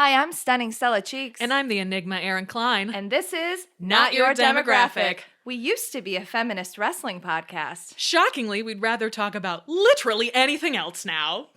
Hi, I'm Stunning Stella Cheeks. And I'm the Enigma Erin Klein. And this is Not Your Demographic. We used to be a feminist wrestling podcast. Shockingly, we'd rather talk about literally anything else now.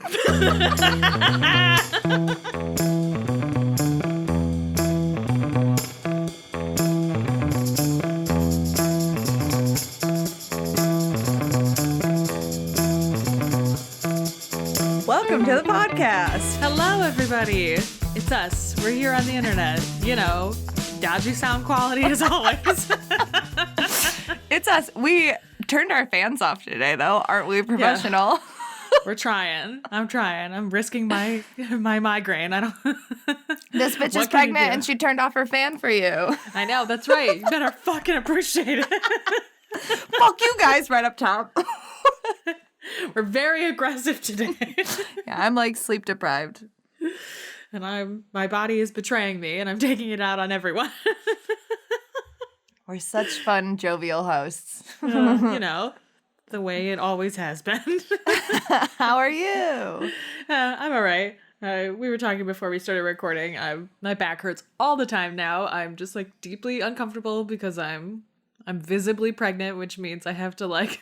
Welcome to the podcast. Hello, everybody. It's us. We're here on the internet. You know, dodgy sound quality as always. It's us. We turned our fans off today, though. Aren't we professional? Yeah. We're trying. I'm trying. I'm risking my migraine. I don't. This bitch is pregnant and she turned off her fan for you. I know. That's right. You better fucking appreciate it. Fuck you guys right up top. We're very aggressive today. Yeah, I'm like sleep deprived. And my body is betraying me and I'm taking it out on everyone. We're such fun, jovial hosts. You know, the way it always has been. How are you? I'm all right. We were talking before we started recording. My back hurts all the time now. I'm just like deeply uncomfortable because I'm visibly pregnant, which means I have to like,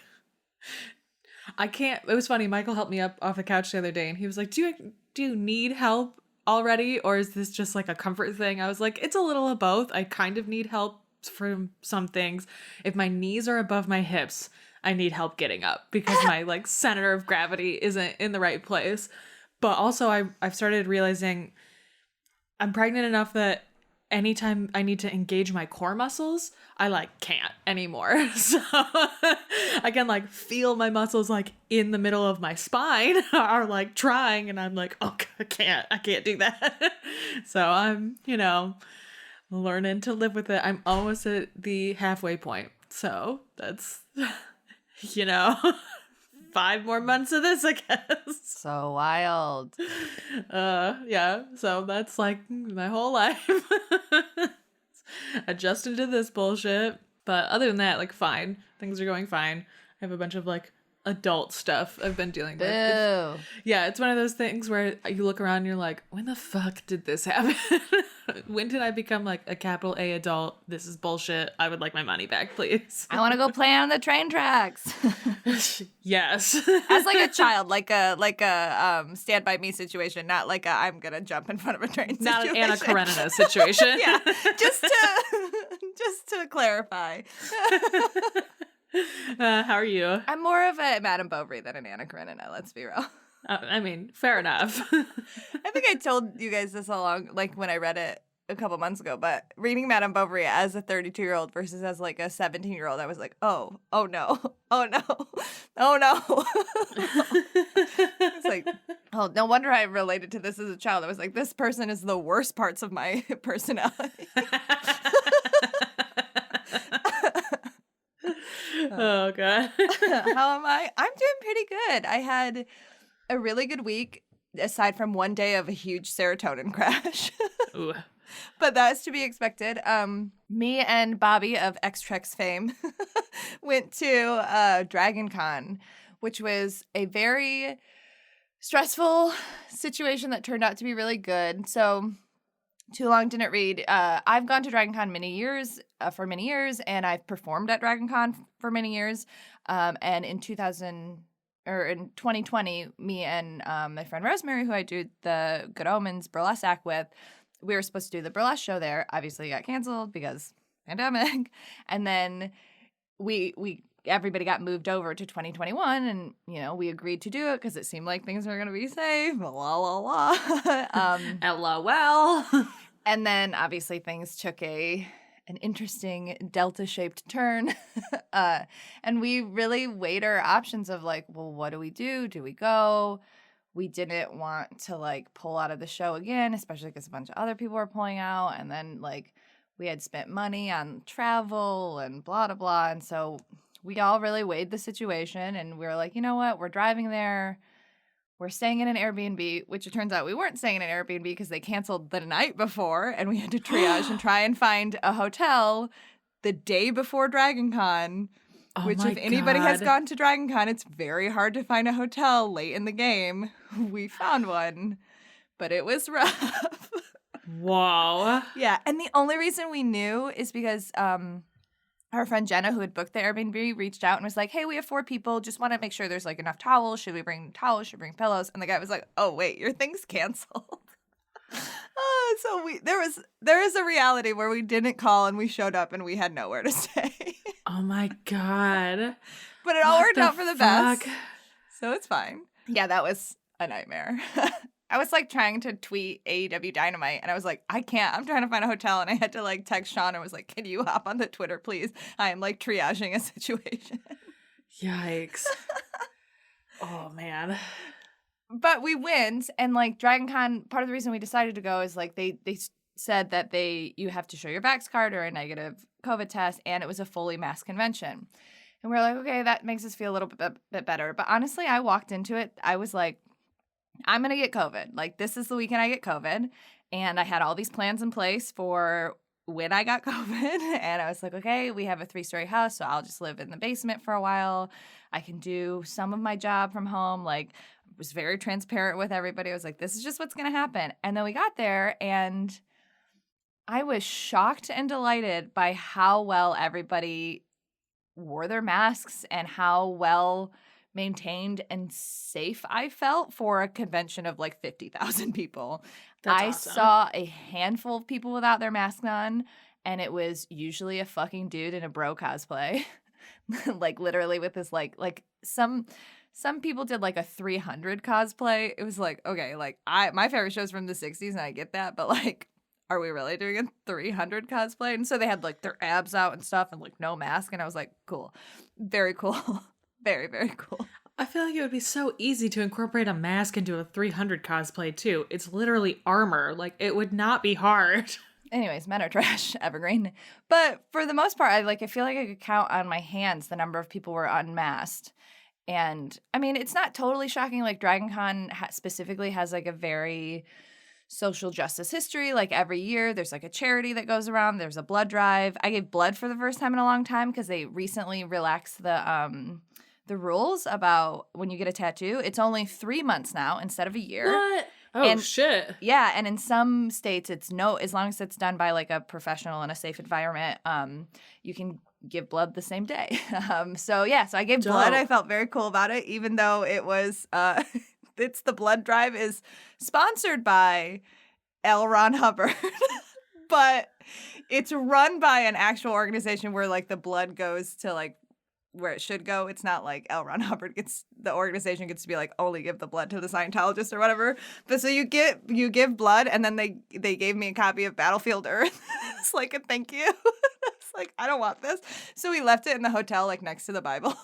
I can't. It was funny. Michael helped me up off the couch the other day and he was like, do you need help already? Or is this just like a comfort thing? I was like, it's a little of both. I kind of need help for some things. If my knees are above my hips, I need help getting up because my like center of gravity isn't in the right place. But also I've started realizing I'm pregnant enough that anytime I need to engage my core muscles, I like can't anymore. So I can like feel my muscles like in the middle of my spine are like trying and I'm like, oh, I can't do that. So I'm, learning to live with it. I'm almost at the halfway point. So that's, 5 more months of this, I guess. So wild. Yeah. So that's like my whole life. Adjusting to this bullshit. But other than that, like fine. Things are going fine. I have a bunch of like adult stuff I've been dealing with. It's one of those things where you look around and you're like, when the fuck did this happen? When did I become like a capital A adult? This is bullshit. I would like my money back, please. I want to go play on the train tracks. Yes. As like a child, like a Stand By Me situation, not like a I'm gonna jump in front of a train situation. Not an Anna Karenina situation. Yeah, just to clarify. How are you? I'm more of a Madame Bovary than an Anna Karenina, let's be real. I mean, fair enough. I think I told you guys this along, like when I read it a couple months ago, but reading Madame Bovary as a 32-year-old versus as like a 17-year-old, I was like, oh no. It's like, oh, no wonder I related to this as a child. I was like, this person is the worst parts of my personality. Oh, God. How am I? I'm doing pretty good. I had a really good week, aside from one day of a huge serotonin crash. Ooh. But that's to be expected. Me and Bobby of X-Trex fame went to Dragon Con, which was a very stressful situation that turned out to be really good. So, too long didn't read. I've gone to Dragon Con for many years, and I've performed at Dragon Con for many years. And in 2020, me and my friend Rosemary, who I do the Good Omens burlesque act with, we were supposed to do the burlesque show there. Obviously, it got canceled because pandemic. And then everybody got moved over to 2021, and we agreed to do it because it seemed like things were gonna be safe. La la la. LOL. And then obviously things took an interesting delta-shaped turn, and we really weighed our options of like, well, what do we do? Do we go? We didn't want to like pull out of the show again, especially because a bunch of other people were pulling out, and then like we had spent money on travel and blah blah blah, and so we all really weighed the situation, and we were like, you know what? We're driving there. We're staying in an Airbnb, which it turns out we weren't staying in an Airbnb because they canceled the night before, and we had to triage and try and find a hotel the day before Dragon Con, which if anybody has gone to Dragon Con, it's very hard to find a hotel late in the game. We found one, but it was rough. Wow. Yeah, and the only reason we knew is because our friend Jenna, who had booked the Airbnb, reached out and was like, hey, we have 4 people. Just want to make sure there's like enough towels. Should we bring towels? Should we bring pillows? And the guy was like, oh, wait, your thing's canceled. So there is a reality where we didn't call and we showed up and we had nowhere to stay. Oh my God. But it all What worked the out for the best. fuck? So it's fine. Yeah, that was a nightmare. I was like trying to tweet AEW Dynamite and I was like, I can't. I'm trying to find a hotel. And I had to like text Sean and was like, can you hop on the Twitter, please? I am like triaging a situation. Yikes. Oh man. But we went, and like Dragon Con, part of the reason we decided to go is like they said that you have to show your Vax card or a negative COVID test, and it was a fully masked convention. And we're like, okay, that makes us feel a little bit better. But honestly, I walked into it, I was like, I'm going to get COVID. Like, this is the weekend I get COVID. And I had all these plans in place for when I got COVID. And I was like, okay, we have a 3-story house, so I'll just live in the basement for a while. I can do some of my job from home. Like, was very transparent with everybody. I was like, this is just what's going to happen. And then we got there, and I was shocked and delighted by how well everybody wore their masks and how well maintained and safe I felt for a convention of like 50,000 people. That's I awesome. saw a handful of people without their mask on, and it was usually a fucking dude in a bro cosplay. Like literally with this like some people did like a 300 cosplay. It was like, okay, like my favorite show's from the 60s and I get that, but like, are we really doing a 300 cosplay? And so they had like their abs out and stuff and like no mask. And I was like, cool. Very cool. Very, very cool. I feel like it would be so easy to incorporate a mask into a 300 cosplay too. It's literally armor. Like, it would not be hard. Anyways, men are trash, evergreen. But for the most part, I feel like I could count on my hands the number of people were unmasked. And I mean, it's not totally shocking. Like Dragon Con specifically has like a very social justice history. Like every year there's like a charity that goes around. There's a blood drive. I gave blood for the first time in a long time because they recently relaxed the rules about when you get a tattoo. It's only 3 months now instead of a year. What? Oh, shit. Yeah, and in some states it's no, as long as it's done by like a professional in a safe environment, you can give blood the same day. So I gave blood. I felt very cool about it, even though it was it's the blood drive is sponsored by L. Ron Hubbard, but it's run by an actual organization where like the blood goes to like where it should go. It's not like L. Ron Hubbard the organization gets to be like, only give the blood to the Scientologist or whatever. But so you give blood, and then they gave me a copy of Battlefield Earth. It's like a thank you. It's like, I don't want this. So we left it in the hotel, like next to the Bible.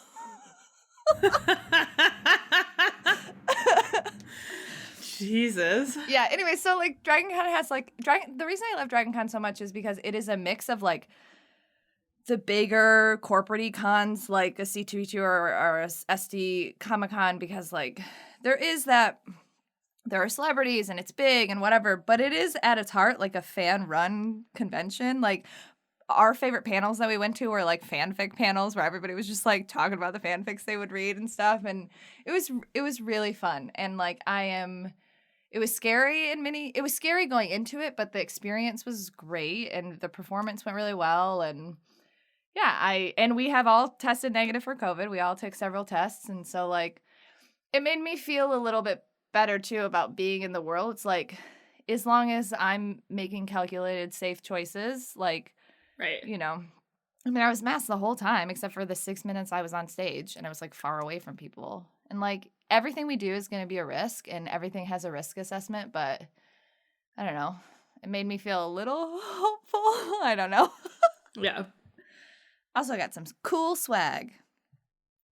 Jesus. Yeah, anyway, so like Dragon Con has like the reason I love Dragon Con so much is because it is a mix of like the bigger corporate cons like a C2E2 or a SD Comic Con, because like there are celebrities and it's big and whatever, but it is at its heart like a fan run convention. Like our favorite panels that we went to were like fanfic panels where everybody was just like talking about the fanfics they would read and stuff, and it was really fun. And like it was scary it was scary going into it, but the experience was great and the performance went really well. And yeah, and we have all tested negative for COVID. We all took several tests, and so like it made me feel a little bit better too about being in the world. It's like, as long as I'm making calculated, safe choices, like, right, you know, I mean, I was masked the whole time except for the 6 minutes I was on stage, and I was like far away from people. And like everything we do is going to be a risk, and everything has a risk assessment, but I don't know. It made me feel a little hopeful. I don't know. Yeah. Also got some cool swag.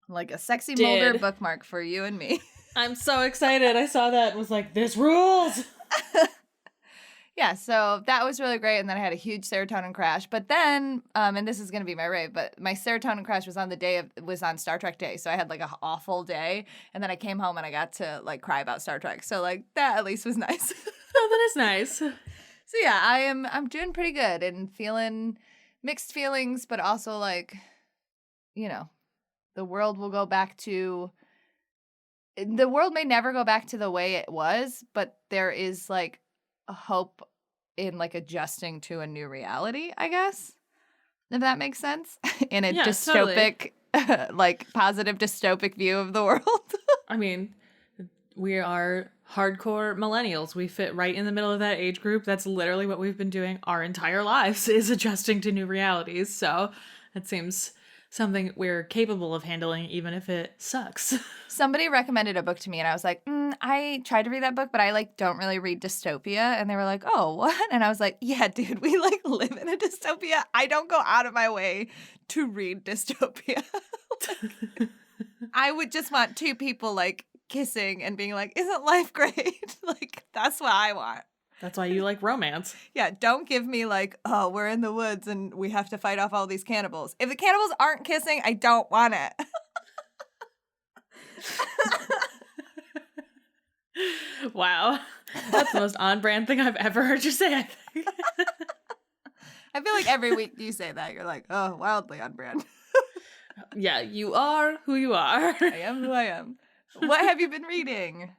Like a sexy Mulder bookmark for you and me. I'm so excited. I saw that and was like, this rules. Yeah, so that was really great. And then I had a huge serotonin crash. But then, and this is going to be my rave, but my serotonin crash was on Star Trek Day. So I had like an awful day. And then I came home and I got to like cry about Star Trek. So like that at least was nice. Oh, that is nice. So yeah, I'm doing pretty good and feeling mixed feelings, but also like, you know, the world may never go back to the way it was, but there is like a hope in like adjusting to a new reality, I guess. If that makes sense. In a dystopic, like positive dystopic view of the world. I mean, we are hardcore millennials. We fit right in the middle of that age group. That's literally what we've been doing our entire lives, is adjusting to new realities. So it seems something we're capable of handling, even if it sucks. Somebody recommended a book to me and I was like, I tried to read that book, but I like don't really read dystopia. And they were like, oh, what? And I was like, yeah, dude, we like live in a dystopia. I don't go out of my way to read dystopia. Like, I would just want two people like kissing and being like, isn't life great? Like, that's what I want. That's why you like romance. Yeah, don't give me like, oh, we're in the woods and we have to fight off all these cannibals. If the cannibals aren't kissing, I don't want it. Wow. That's the most on-brand thing I've ever heard you say, I think. I feel like every week you say that. You're like, oh, wildly on brand. Yeah, you are who you are. I am who I am. What have you been reading?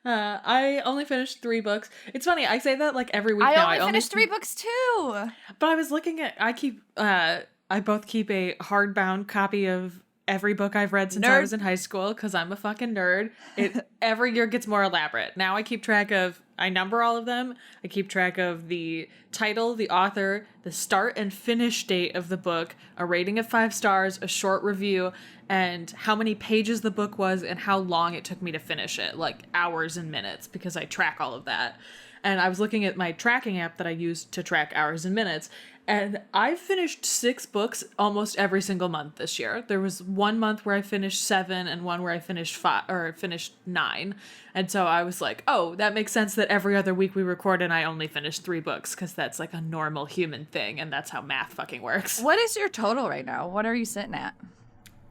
I only finished 3 books. It's funny, I say that like every week I now. only finished 3 books too. But I was looking at, I both keep a hardbound copy of every book I've read since I was in high school, because I'm a fucking nerd. It every year gets more elaborate. Now I keep track of, I number all of them. I keep track of the title, the author, the start and finish date of the book, a rating of 5 stars, a short review, and how many pages the book was and how long it took me to finish it, like hours and minutes, because I track all of that. And I was looking at my tracking app that I use to track hours and minutes, and I finished 6 books almost every single month this year. There was 1 month where I finished 7 and one where I finished 5 or finished 9. And so I was like, oh, that makes sense that every other week we record and I only finish 3 books, because that's like a normal human thing, and that's how math fucking works. What is your total right now? What are you sitting at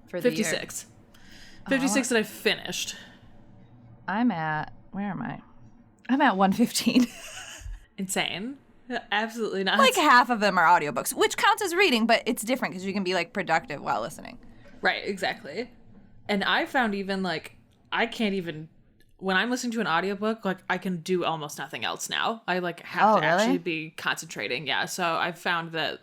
for the 56. Year? 56 that I finished. I'm at, where am I? I'm at 115. Insane. Absolutely not. Like half of them are audiobooks, which counts as reading, but it's different because you can be like productive while listening. Right, exactly. And I found even like, I can't even, when I'm listening to an audiobook, like I can do almost nothing else now. I like have to actually be concentrating. Yeah. So I've found that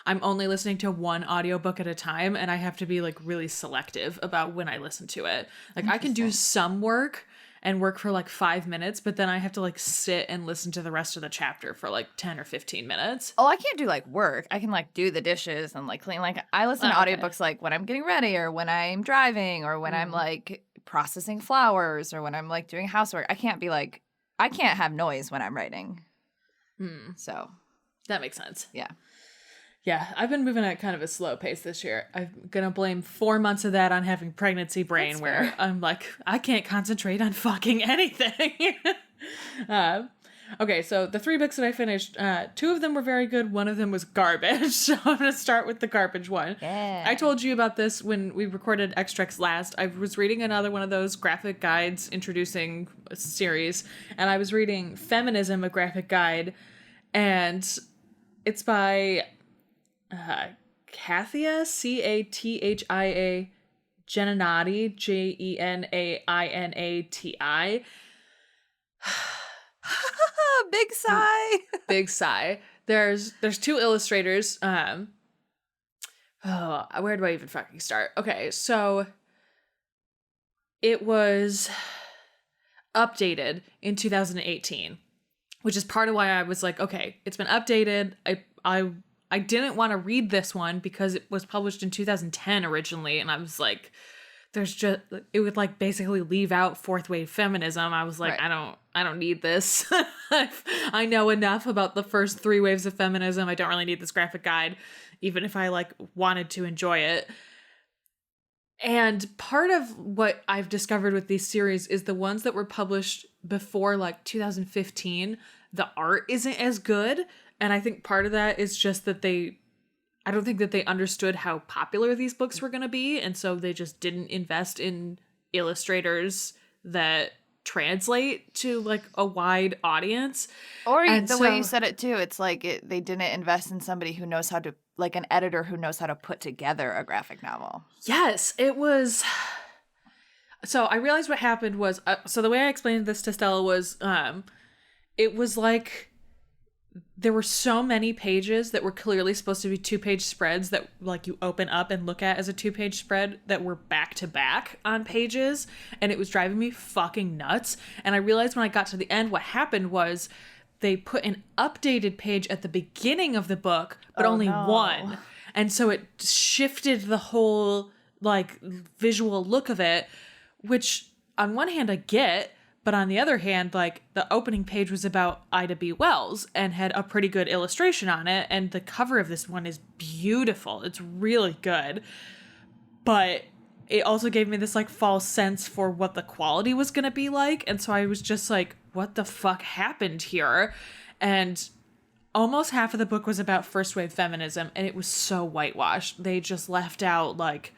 I'm only listening to one audiobook at a time, and I have to be like really selective about when I listen to it. Like I can do some work and work for like 5 minutes, but then I have to like sit and listen to the rest of the chapter for like 10 or 15 minutes. Oh, I can't do like work. I can like do the dishes and like clean. Like I listen to audiobooks like when I'm getting ready or when I'm driving or when I'm like processing flowers or when I'm like doing housework. I can't have noise when I'm writing. So that makes sense. Yeah. Yeah, I've been moving at kind of a slow pace this year. I'm going to blame 4 months of that on having pregnancy brain. That's where fair. I'm like, I can't concentrate on fucking anything. Okay, so the 3 books that I finished, 2 of them were very good. 1 of them was garbage. So I'm going to start with the garbage one. Yeah. I told you about this when we recorded Extracts last. I was reading another one of those graphic guides introducing a series, and I was reading Feminism, a graphic guide, and it's by Cathia, Cathia, Jenaiti, Jenainati. Big sigh. Big sigh. There's 2 illustrators. Where do I even fucking start? Okay, so it was updated in 2018, which is part of why I was like, okay, it's been updated. I didn't want to read this one because it was published in 2010 originally, and I was like, it would like basically leave out 4th wave feminism. I was like, right. I don't need this. I know enough about the first 3 waves of feminism. I don't really need this graphic guide, even if I like wanted to enjoy it. And part of what I've discovered with these series is the ones that were published before like 2015, the art isn't as good. And I think part of that is just that I don't think that they understood how popular these books were going to be. And so they just didn't invest in illustrators that translate to like a wide audience. Or the way you said it too, it's like they didn't invest in somebody who knows how to, like an editor who knows how to put together a graphic novel. Yes, it was. So I realized what happened was, so the way I explained this to Stella was, it was like there were so many pages that were clearly supposed to be 2-page spreads that like you open up and look at as a 2-page spread that were back to back on pages, and it was driving me fucking nuts. And I realized when I got to the end, what happened was they put an updated page at the beginning of the book, but only one. And so it shifted the whole like visual look of it, which on one hand I get, but on the other hand, like the opening page was about Ida B. Wells and had a pretty good illustration on it. And the cover of this one is beautiful. It's really good. But it also gave me this like false sense for what the quality was going to be like. And so I was just like, what the fuck happened here? And almost half of the book was about first wave feminism. And it was so whitewashed. They just left out like,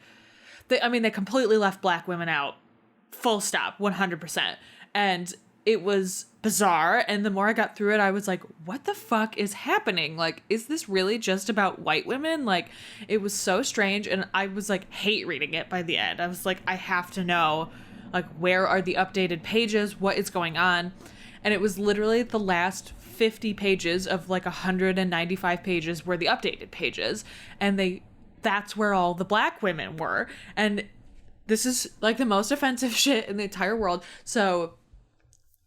they completely left Black women out. Full stop, 100%. And it was bizarre. And the more I got through it, I was like, what the fuck is happening? Like, is this really just about white women? Like, it was so strange. And I was like, hate reading it by the end. I was like, I have to know, like, where are the updated pages? What is going on? And it was literally the last 50 pages of like 195 pages were the updated pages. And that's where all the Black women were. And this is like the most offensive shit in the entire world. So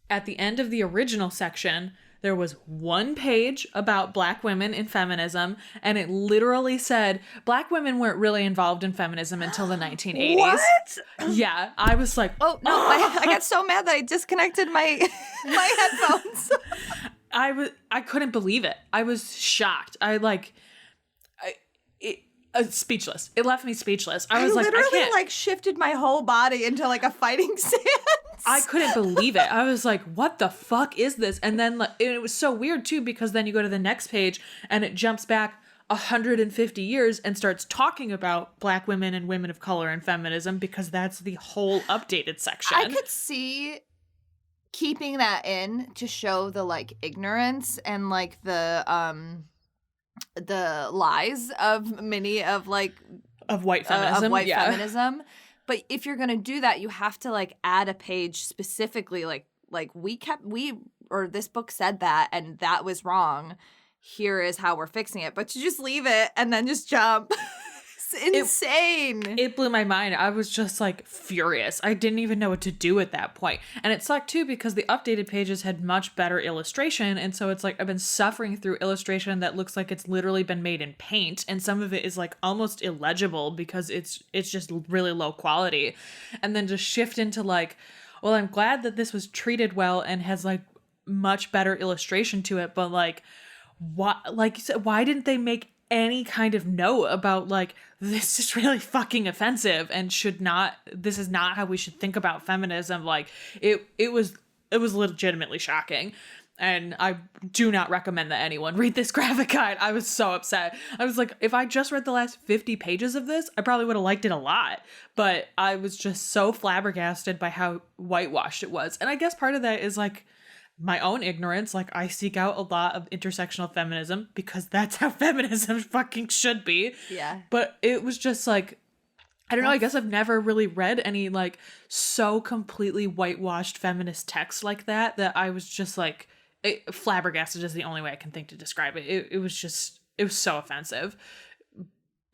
at the end of the original section, there was one page about Black women in feminism, and it literally said Black women weren't really involved in feminism until the 1980s. What? Yeah, I was like, oh no, I got so mad that I disconnected my headphones. I couldn't believe it. I was shocked. Speechless. It left me speechless. I was literally like shifted my whole body into like a fighting stance. I couldn't believe it. I was like, what the fuck is this? And then it was so weird too, because then you go to the next page and it jumps back 150 years and starts talking about Black women and women of color and feminism, because that's the whole updated section. I could see keeping that in to show the like ignorance and like the lies of many of like of white feminism. Feminism. But if you're gonna do that, you have to like add a page specifically like this book said that and that was wrong. Here is how we're fixing it. But to just leave it and then just jump. Insane. It blew my mind. I was just like furious. I didn't even know what to do at that point. And it sucked too, because the updated pages had much better illustration. And so it's like I've been suffering through illustration that looks like it's literally been made in paint. And some of it is like almost illegible because it's just really low quality. And then just shift into like, well, I'm glad that this was treated well and has like much better illustration to it. But like, like you said, why didn't they make any kind of note about like, this is really fucking offensive and this is not how we should think about feminism. Like it was legitimately shocking. And I do not recommend that anyone read this graphic guide. I was so upset. I was like, if I just read the last 50 pages of this, I probably would have liked it a lot. But I was just so flabbergasted by how whitewashed it was. And I guess part of that is like my own ignorance. Like, I seek out a lot of intersectional feminism because that's how feminism fucking should be. Yeah. But it was just like, I don't know, I guess I've never really read any like so completely whitewashed feminist text like that I was just like, flabbergasted is the only way I can think to describe it. It was so offensive.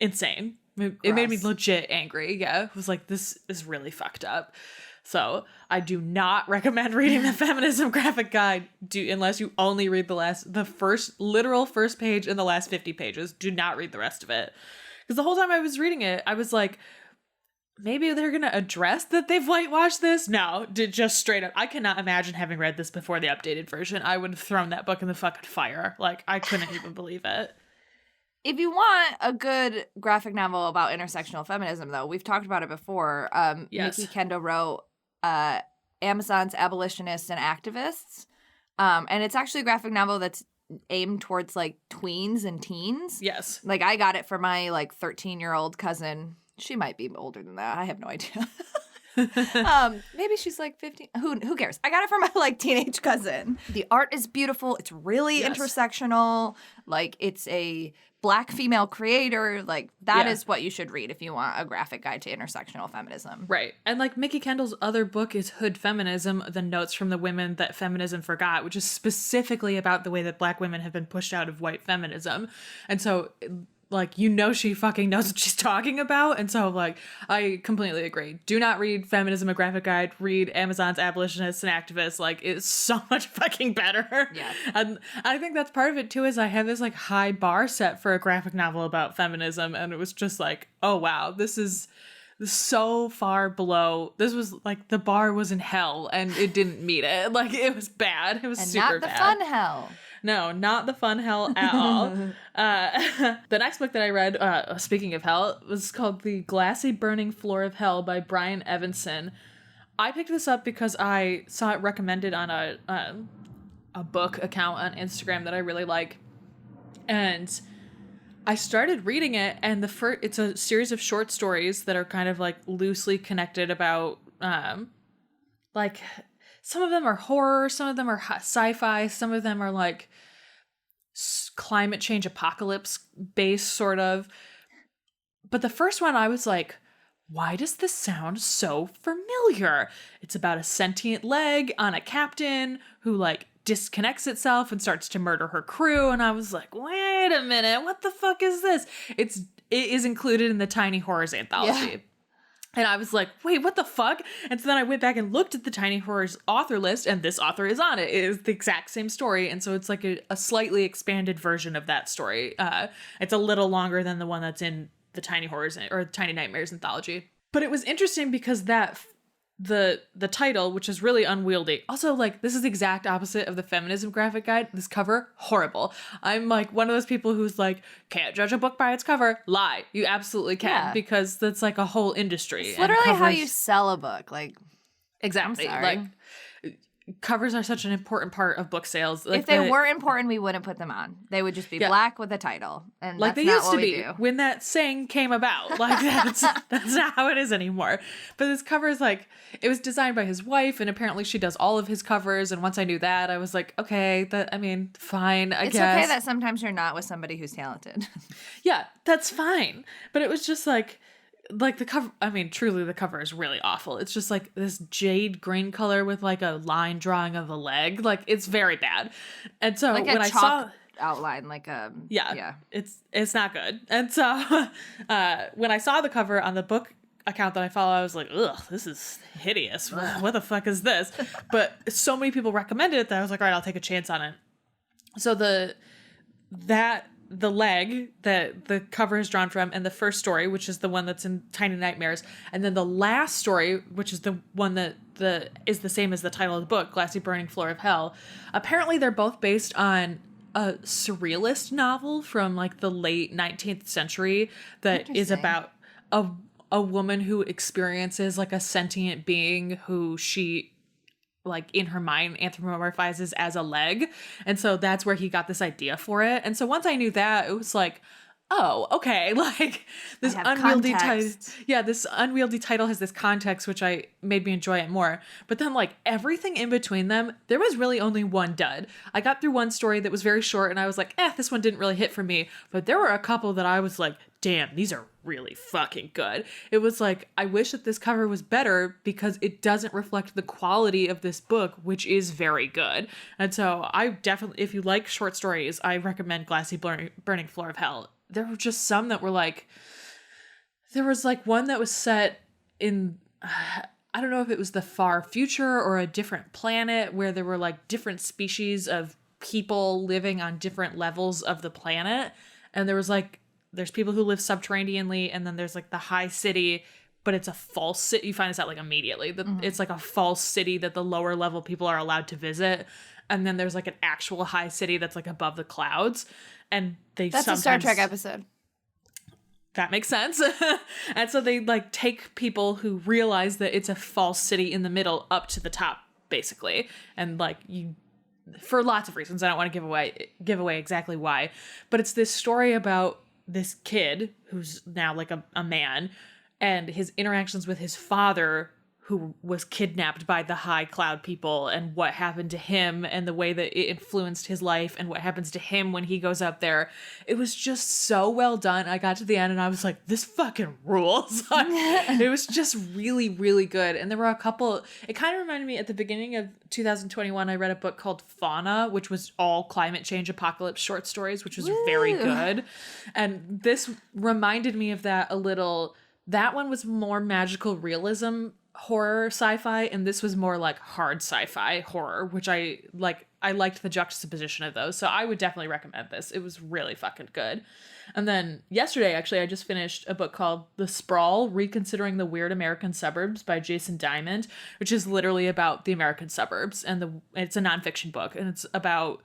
Insane. It made me legit angry. Yeah. It was like, this is really fucked up. So I do not recommend reading the feminism graphic guide unless you only read the first page and the last 50 pages. Do not read the rest of it. Because the whole time I was reading it, I was like, maybe they're going to address that they've whitewashed this? No, just straight up. I cannot imagine having read this before the updated version. I would have thrown that book in the fucking fire. Like, I couldn't even believe it. If you want a good graphic novel about intersectional feminism, though, we've talked about it before. Yes. Nikki Kendo wrote Amazon's Abolitionists and Activists. And it's actually a graphic novel that's aimed towards like tweens and teens. Yes. Like, I got it for my like 13-year-old cousin. She might be older than that. I have no idea. Maybe she's like 15. Who cares? I got it for my like teenage cousin. The art is beautiful. It's really intersectional. like it's a Black female creator. Like that is what you should read if you want a graphic guide to intersectional feminism. Right. And like Mickey Kendall's other book is Hood Feminism, The Notes from the Women That Feminism Forgot, which is specifically about the way that Black women have been pushed out of white feminism. And so like, you know, she fucking knows what she's talking about. And so, like, I completely agree. Do not read Feminism, a graphic guide. Read Amazon's Abolitionists and Activists. Like, it's so much fucking better. Yeah. And I think that's part of it, too, is I have this, like, high bar set for a graphic novel about feminism. And it was just like, oh, wow, this is so far below. This was, like, the bar was in hell, and it didn't meet it. Like, it was bad. It was and super not the bad. fun hell. No, not the fun hell at all. The next book that I read, speaking of hell, was called The Glassy Burning Floor of Hell by Brian Evenson. I picked this up because I saw it recommended on a book account on Instagram that I really like. And I started reading it, and it's a series of short stories that are kind of like loosely connected about like... Some of them are horror, some of them are sci-fi, some of them are like climate change apocalypse based sort of. But the first one I was like, why does this sound so familiar? It's about a sentient leg on a captain who like disconnects itself and starts to murder her crew. And I was like, wait a minute, what the fuck is this? It is included in the Tiny Horrors anthology. Yeah. And I was like, wait, what the fuck? And so then I went back and looked at the Tiny Horrors author list, and this author is on it. It is the exact same story. And so it's like a slightly expanded version of that story. It's a little longer than the one that's in the Tiny Horrors or Tiny Nightmares anthology. But it was interesting because the title, which is really unwieldy. Also, like, this is the exact opposite of the feminism graphic guide. This cover, horrible. I'm like one of those people who's like, can't judge a book by its cover. Lie. You absolutely can, because that's like a whole industry. It's literally how you sell a book. Like, exactly. I'm sorry. Like, covers are such an important part of book sales. Like, if they weren't important, we wouldn't put them on. They would just be black with a title, and like that's they not used what to we be do. when that saying came about. Like that's not how it is anymore. But this cover is like, it was designed by his wife, and apparently she does all of his covers. And once I knew that, I was like, okay, fine. I guess it's okay that sometimes you're not with somebody who's talented. Yeah, that's fine. But it was just like the cover, I mean, truly the cover is really awful. It's just like this jade green color with like a line drawing of a leg. Like, it's very bad. And so like when I saw outline, like a it's not good. And so when I saw the cover on the book account that I follow, I was like, ugh, this is hideous. What the fuck is this? But so many people recommended it that I was like, all right, I'll take a chance on it. So the leg that the cover is drawn from, and the first story, which is the one that's in Tiny Nightmares, and then the last story, which is the one that is the same as the title of the book, Glassy Burning Floor of Hell. Apparently they're both based on a surrealist novel from like the late 19th century that is about a woman who experiences like a sentient being who she, like, in her mind anthropomorphizes as a leg. And so that's where he got this idea for it. And so once I knew that, it was like, oh, okay, like this unwieldy title. Yeah, this unwieldy title has this context, which made me enjoy it more. But then like everything in between them, there was really only one dud. I got through one story that was very short and I was like, this one didn't really hit for me. But there were a couple that I was like, damn, these are really fucking good. It was like, I wish that this cover was better because it doesn't reflect the quality of this book, which is very good. And so I definitely, if you like short stories, I recommend Glassy Burning Floor of Hell. There were just some that were like, there was like one that was set in, I don't know if it was the far future or a different planet where there were like different species of people living on different levels of the planet. And there was like, there's people who live subterraneanly, and then there's like the high city, but it's a false city. You find this out like immediately. It's like a false city that the lower level people are allowed to visit. And then there's like an actual high city that's like above the clouds. And that's a Star Trek episode. That makes sense. And so they like take people who realize that it's a false city in the middle up to the top, basically. And like for lots of reasons, I don't want to give away exactly why, but it's this story about this kid who's now like a man, and his interactions with his father, who was kidnapped by the high cloud people and what happened to him and the way that it influenced his life and what happens to him when he goes up there. It was just so well done. I got to the end and I was like, this fucking rules. It was just really, really good. And there were a couple, it kind of reminded me at the beginning of 2021, I read a book called Fauna, which was all climate change apocalypse short stories, which was very good. And this reminded me of that a little. That one was more magical realism horror sci-fi, and this was more like hard sci-fi horror, which I liked the juxtaposition of those. So I would definitely recommend this. It was really fucking good. And then yesterday, actually, I just finished a book called The Sprawl, Reconsidering the Weird American Suburbs by Jason Diamond, which is literally about the American suburbs. And it's a nonfiction book, and it's about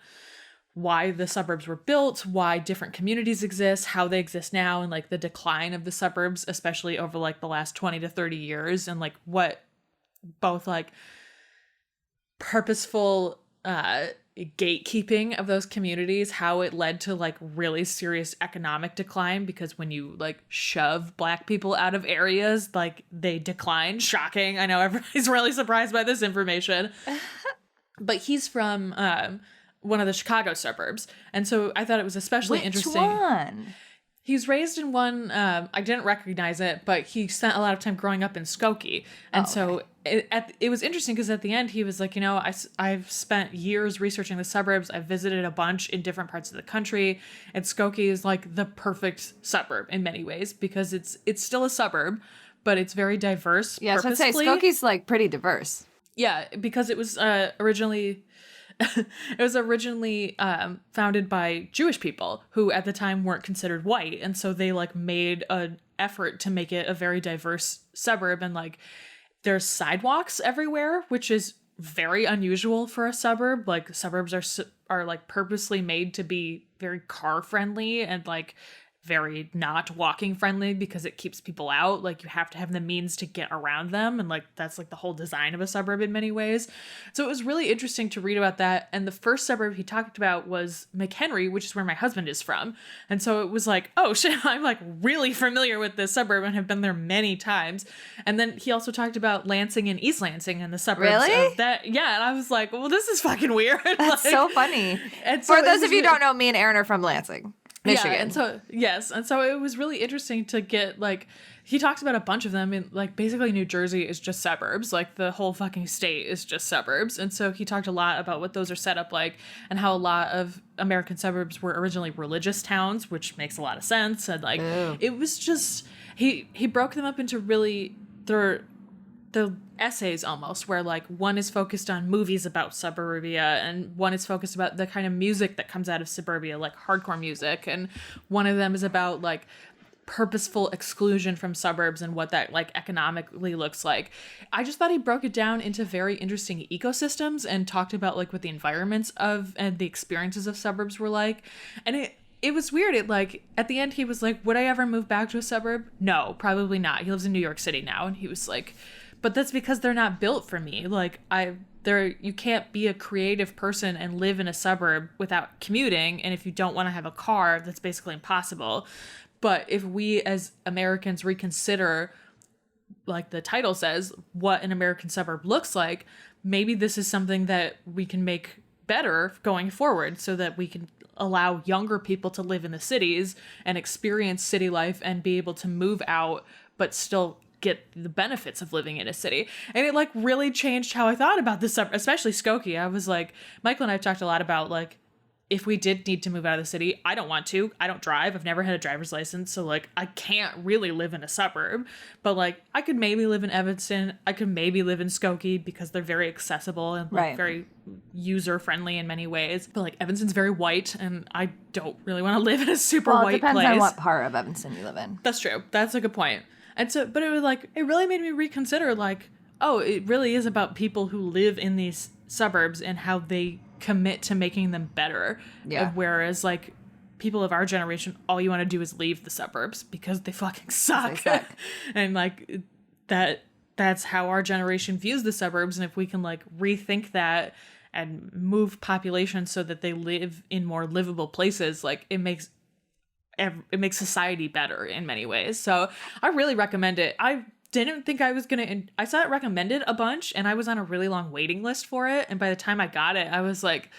why the suburbs were built, why different communities exist, how they exist now, and like the decline of the suburbs, especially over like the last 20 to 30 years, and like what both like purposeful gatekeeping of those communities, how it led to like really serious economic decline, because when you like shove Black people out of areas, like they decline. Shocking. I know everybody's really surprised by this information. But he's from one of the Chicago suburbs. And so I thought it was especially interesting. Which one? He's raised in one, I didn't recognize it, but he spent a lot of time growing up in Skokie. And so it was interesting because at the end he was like, you know, I've spent years researching the suburbs. I've visited a bunch in different parts of the country. And Skokie is like the perfect suburb in many ways because it's still a suburb, but it's very diverse. Yeah, I was going to say, Skokie's like pretty diverse. Yeah, because it was originally... it was originally founded by Jewish people who at the time weren't considered white. And so they like made an effort to make it a very diverse suburb. And like there's sidewalks everywhere, which is very unusual for a suburb. Like suburbs are like purposely made to be very car friendly and like very not walking friendly because it keeps people out. Like you have to have the means to get around them. And like, that's like the whole design of a suburb in many ways. So it was really interesting to read about that. And the first suburb he talked about was McHenry, which is where my husband is from. And so it was like, oh shit, I'm like really familiar with this suburb and have been there many times. And then he also talked about Lansing and East Lansing and the suburbs of that. Yeah. And I was like, well, this is fucking weird. That's like, so funny. And so for those of you who don't know, me and Erin are from Lansing, Michigan. Yeah, and so yes, and so it was really interesting to get like he talks about a bunch of them in like basically New Jersey is just suburbs, like the whole fucking state is just suburbs. And so he talked a lot about what those are set up like and how a lot of American suburbs were originally religious towns, which makes a lot of sense. And like it was just he broke them up into really the essays almost, where like one is focused on movies about suburbia and one is focused about the kind of music that comes out of suburbia, like hardcore music, and one of them is about like purposeful exclusion from suburbs and what that like economically looks like. I just thought he broke it down into very interesting ecosystems and talked about like what the environments of and the experiences of suburbs were like. And it was weird. It like at the end he was like, would I ever move back to a suburb? No, probably not. He lives in New York City now, and he was like, but that's because they're not built for me. Like you can't be a creative person and live in a suburb without commuting. And if you don't want to have a car, that's basically impossible. But if we as Americans reconsider, like the title says, what an American suburb looks like, maybe this is something that we can make better going forward so that we can allow younger people to live in the cities and experience city life and be able to move out, but still get the benefits of living in a city. And it like really changed how I thought about this, especially Skokie. I was like, Michael and I have talked a lot about like, if we did need to move out of the city, I don't want to. I don't drive. I've never had a driver's license. So like, I can't really live in a suburb, but like I could maybe live in Evenson. I could maybe live in Skokie because they're very accessible and like very user friendly in many ways. But like Evanson's very white and I don't really want to live in a super white place. It depends on what part of Evenson you live in. That's true. That's a good point. And so, but it was like, it really made me reconsider like, oh, it really is about people who live in these suburbs and how they commit to making them better. Yeah. Whereas like people of our generation, all you want to do is leave the suburbs because they fucking suck. And like that's how our generation views the suburbs. And if we can like rethink that and move population so that they live in more livable places, like it makes society better in many ways. So I really recommend it. didn't think I was gonna. I saw it recommended a bunch, and I was on a really long waiting list for it. And by the time I got it, I was like,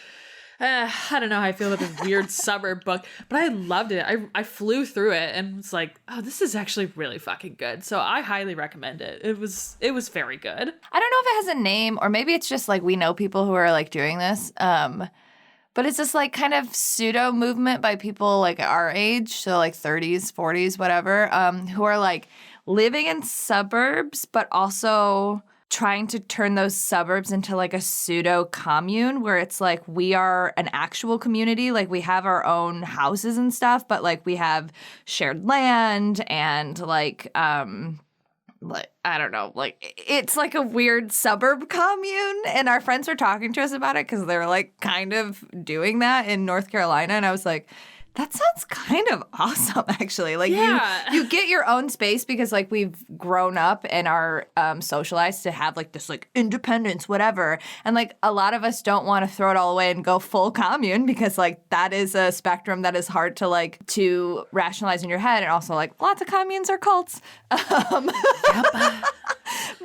I don't know how I feel about this weird suburb book, but I loved it. I flew through it and was like, oh, this is actually really fucking good. So I highly recommend it. It was very good. I don't know if it has a name, or maybe it's just like we know people who are like doing this. But it's this like kind of pseudo movement by people like our age, so like 30s, 40s, whatever, who are like living in suburbs, but also trying to turn those suburbs into like a pseudo commune where it's like we are an actual community, like we have our own houses and stuff, but like we have shared land and like I don't know, like it's like a weird suburb commune, and our friends were talking to us about it because they were like kind of doing that in North Carolina, and I was like, that sounds kind of awesome, actually. Like, you get your own space because, like, we've grown up and are socialized to have, like, this, like, independence, whatever. And, like, a lot of us don't want to throw it all away and go full commune because, like, that is a spectrum that is hard to, like, to rationalize in your head. And also, like, lots of communes are cults.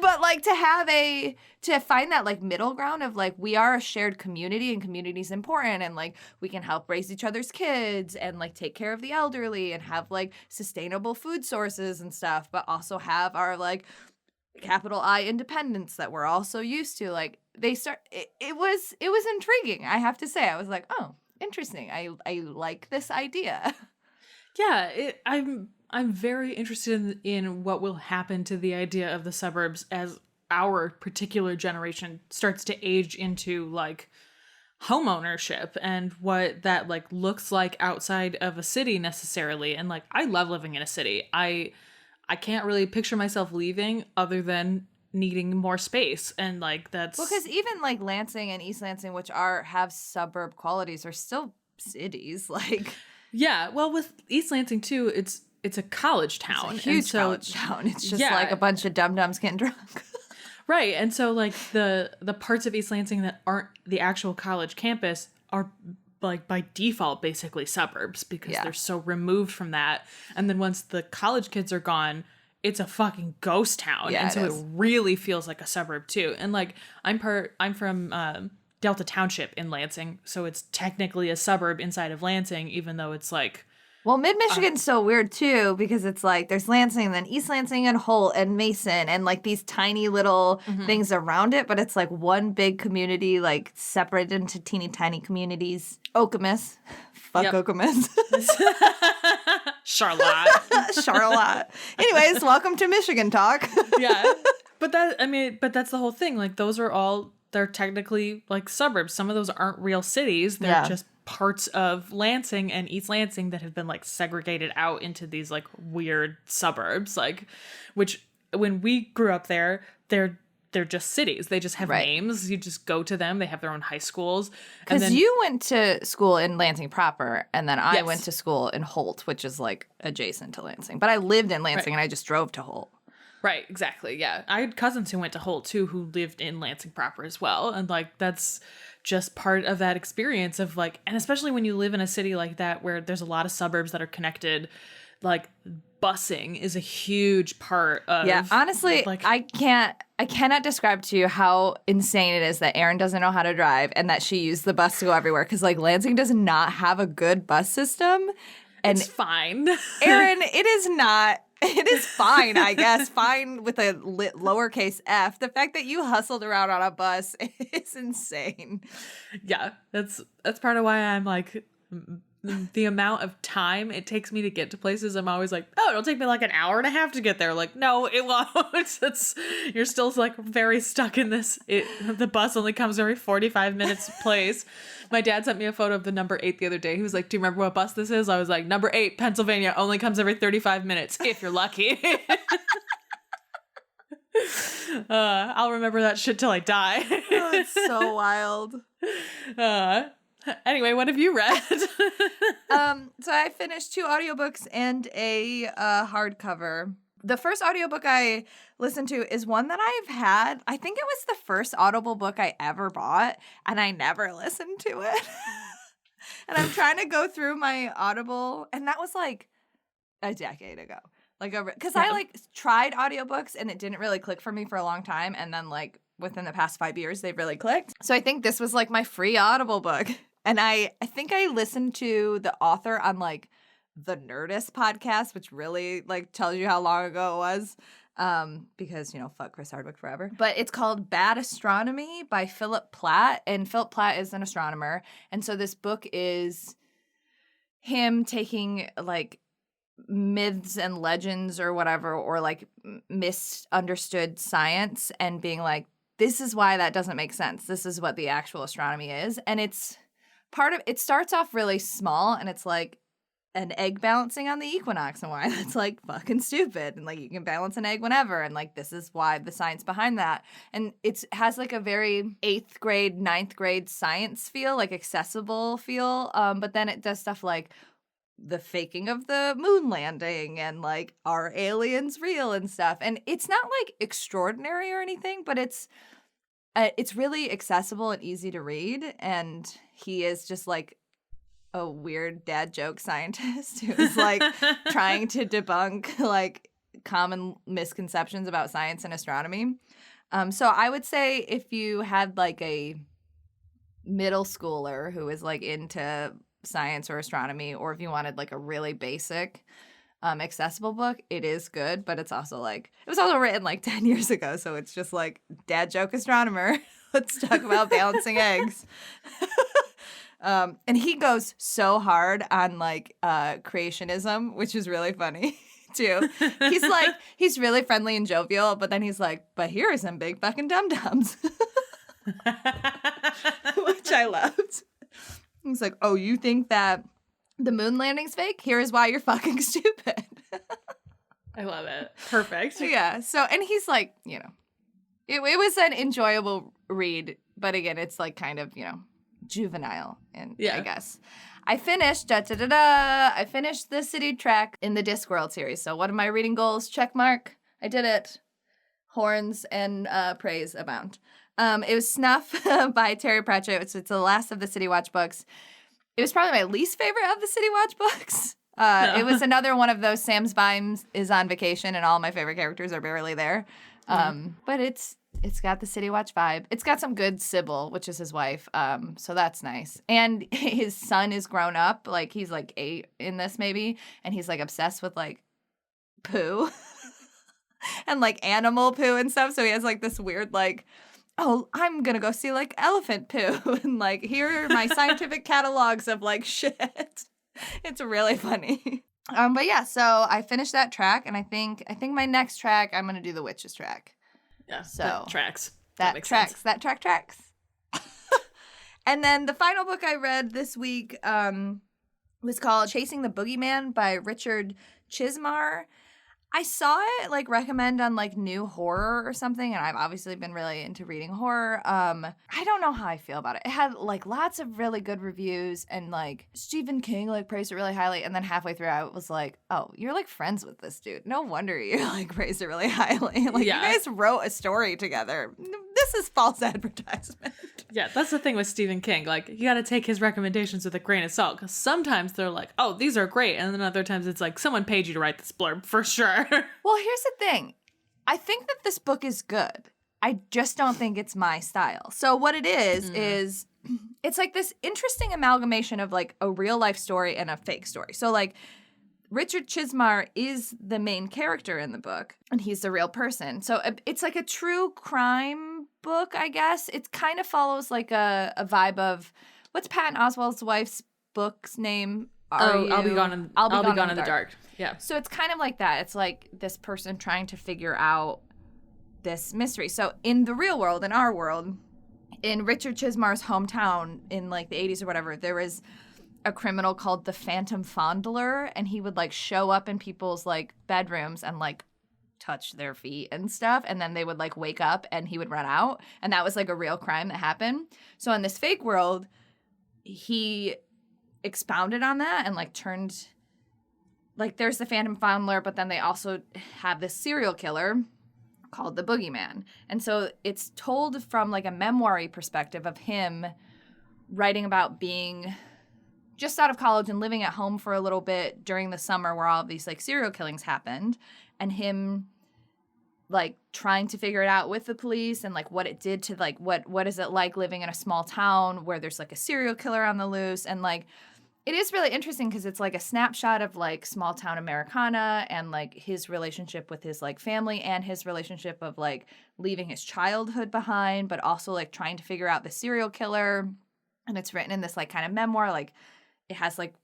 But, like, to find that, like, middle ground of, like, we are a shared community and community is important and, like, we can help raise each other's kids and, like, take care of the elderly and have, like, sustainable food sources and stuff, but also have our, like, capital I independence that we're all so used to. Like, it was intriguing, I have to say. I was like, oh, interesting. I like this idea. Yeah, I'm very interested in what will happen to the idea of the suburbs as our particular generation starts to age into like home ownership and what that like looks like outside of a city necessarily. And like, I love living in a city. I can't really picture myself leaving other than needing more space. And like, that's... Well, because even like Lansing and East Lansing, which have suburb qualities, are still cities. Like, yeah, well, with East Lansing too, it's a college town. It's a huge college town. It's just like a bunch of dum-dums getting drunk. Right. And so like the parts of East Lansing that aren't the actual college campus are like by default basically suburbs because they're so removed from that. And then once the college kids are gone, it's a fucking ghost town. Yeah, and so it really feels like a suburb too. And like I'm from Delta Township in Lansing, so it's technically a suburb inside of Lansing, even though it's like... Well, Mid-Michigan's so weird, too, because it's like there's Lansing, then East Lansing and Holt and Mason and, like, these tiny little things around it, but it's, like, one big community, like, separated into teeny tiny communities. Okemos. Fuck Okemos. Charlotte. Anyways, welcome to Michigan Talk. Yeah. But that's the whole thing. Like, they're technically, like, suburbs. Some of those aren't real cities. They're just parts of Lansing and East Lansing that have been like segregated out into these like weird suburbs, like, which when we grew up there, they're just cities. They just have names. You just go to them. They have their own high schools. Because you went to school in Lansing proper, and then I went to school in Holt, which is like adjacent to Lansing. But I lived in Lansing and I just drove to Holt. Right, exactly. Yeah. I had cousins who went to Holt too, who lived in Lansing proper as well. And like, that's just part of that experience of like, and especially when you live in a city like that, where there's a lot of suburbs that are connected, like busing is a huge part of... Yeah, honestly, like, I cannot describe to you how insane it is that Erin doesn't know how to drive and that she used the bus to go everywhere. Because like Lansing does not have a good bus system. And it's fine. Erin, it is not... It is fine, I guess. Fine with a lowercase f. The fact that you hustled around on a bus is insane. Yeah, that's part of why I'm like, the amount of time it takes me to get to places, I'm always like, oh, it'll take me like an hour and a half to get there. Like, no, it won't. You're still like very stuck in this. The bus only comes every 45 minutes place. My dad sent me a photo of the number 8 the other day. He was like, do you remember what bus this is? I was like, number 8, Pennsylvania, only comes every 35 minutes, if you're lucky. I'll remember that shit till I die. Oh, it's so wild. Anyway, what have you read? So I finished 2 audiobooks and a hardcover. The first audiobook I listened to is one that I've had. I think it was the first Audible book I ever bought, and I never listened to it. And I'm trying to go through my Audible, and that was like a decade ago. Like, because I like tried audiobooks and it didn't really click for me for a long time. And then like within the past 5 years, they've really clicked. So I think this was like my free Audible book. And I think I listened to the author on like the Nerdist podcast, which really like tells you how long ago it was. Because, you know, fuck Chris Hardwick forever. But it's called Bad Astronomy by Philip Platt. And Philip Platt is an astronomer. And so this book is him taking like myths and legends or whatever, or like misunderstood science and being like, this is why that doesn't make sense. This is what the actual astronomy is. And it's it starts off really small and it's like an egg balancing on the equinox and why that's like fucking stupid. And like you can balance an egg whenever. And like this is why the science behind that. And it has like a very 8th grade, 9th grade science feel, like accessible feel. But then it does stuff like the faking of the moon landing and like are aliens real and stuff. And it's not like extraordinary or anything, but it's really accessible and easy to read. And he is just like a weird dad joke scientist who's like trying to debunk like common misconceptions about science and astronomy. So I would say if you had like a middle schooler who is like into science or astronomy, or if you wanted like a really basic accessible book, it is good, but it's also like it was also written like 10 years ago, so it's just like dad joke astronomer. Let's talk about balancing eggs. And he goes so hard on like creationism, which is really funny too. He's really friendly and jovial, but then he's like, but here are some big fucking dum-dums. Which I loved. He's like, oh, you think that the moon landing's fake? Here is why you're fucking stupid. I love it. Perfect. Yeah. So, and he's like, you know, it was an enjoyable read, but again, it's like kind of, you know, juvenile, and I guess. I finished, I finished the City Track in the Discworld series. So one of my reading goals, check mark. I did it. Horns and praise abound. It was Snuff by Terry Pratchett. It's the last of the City Watch books. It was probably my least favorite of the City Watch books. It was another one of those Sam's Vines is on vacation and all my favorite characters are barely there. But it's got the City Watch vibe. It's got some good Sybil, which is his wife. So that's nice. And his son is grown up. Like he's like 8 in this maybe. And he's like obsessed with like poo and like animal poo and stuff. So he has like this weird like, oh, I'm going to go see like elephant poo. And like, here are my scientific catalogs of like shit. It's really funny. But yeah, so I finished that track. And I think my next track, I'm going to do the Witches track. Yeah, so that tracks. That tracks. That track tracks. And then the final book I read this week was called Chasing the Boogeyman by Richard Chizmar. I saw it like recommend on like New Horror or something, and I've obviously been really into reading horror. I don't know how I feel about it. It had like lots of really good reviews, and like Stephen King like praised it really highly, and then halfway through I was like, oh, you're like friends with this dude. No wonder you like praised it really highly. Like you guys wrote a story together. This is false advertisement. Yeah, that's the thing with Stephen King. Like, you got to take his recommendations with a grain of salt. Because sometimes they're like, oh, these are great. And then other times it's like, someone paid you to write this blurb, for sure. Well, here's the thing. I think that this book is good. I just don't think it's my style. So what it is it's like this interesting amalgamation of like a real life story and a fake story. So like Richard Chizmar is the main character in the book, and he's the real person. So it's like a true crime book, I guess. It kind of follows like a vibe of, what's Patton Oswalt's wife's book's name? I'll Be Gone in the Dark. Yeah. So it's kind of like that. It's like this person trying to figure out this mystery. So in the real world, in our world, in Richard Chizmar's hometown in like the 80s or whatever, there was a criminal called the Phantom Fondler, and he would like show up in people's like bedrooms and like touch their feet and stuff, and then they would like wake up and he would run out, and that was like a real crime that happened. So in this fake world, he expounded on that and like turned, like there's the Phantom Fondler, but then they also have this serial killer called the Boogeyman. And so it's told from like a memoir-y perspective of him writing about being just out of college and living at home for a little bit during the summer where all of these like serial killings happened, and him like trying to figure it out with the police and like what it did to like what is it like living in a small town where there's like a serial killer on the loose. And like it is really interesting because it's like a snapshot of like small town Americana and like his relationship with his like family and his relationship of like leaving his childhood behind, but also like trying to figure out the serial killer. And it's written in this like kind of memoir. Like it has like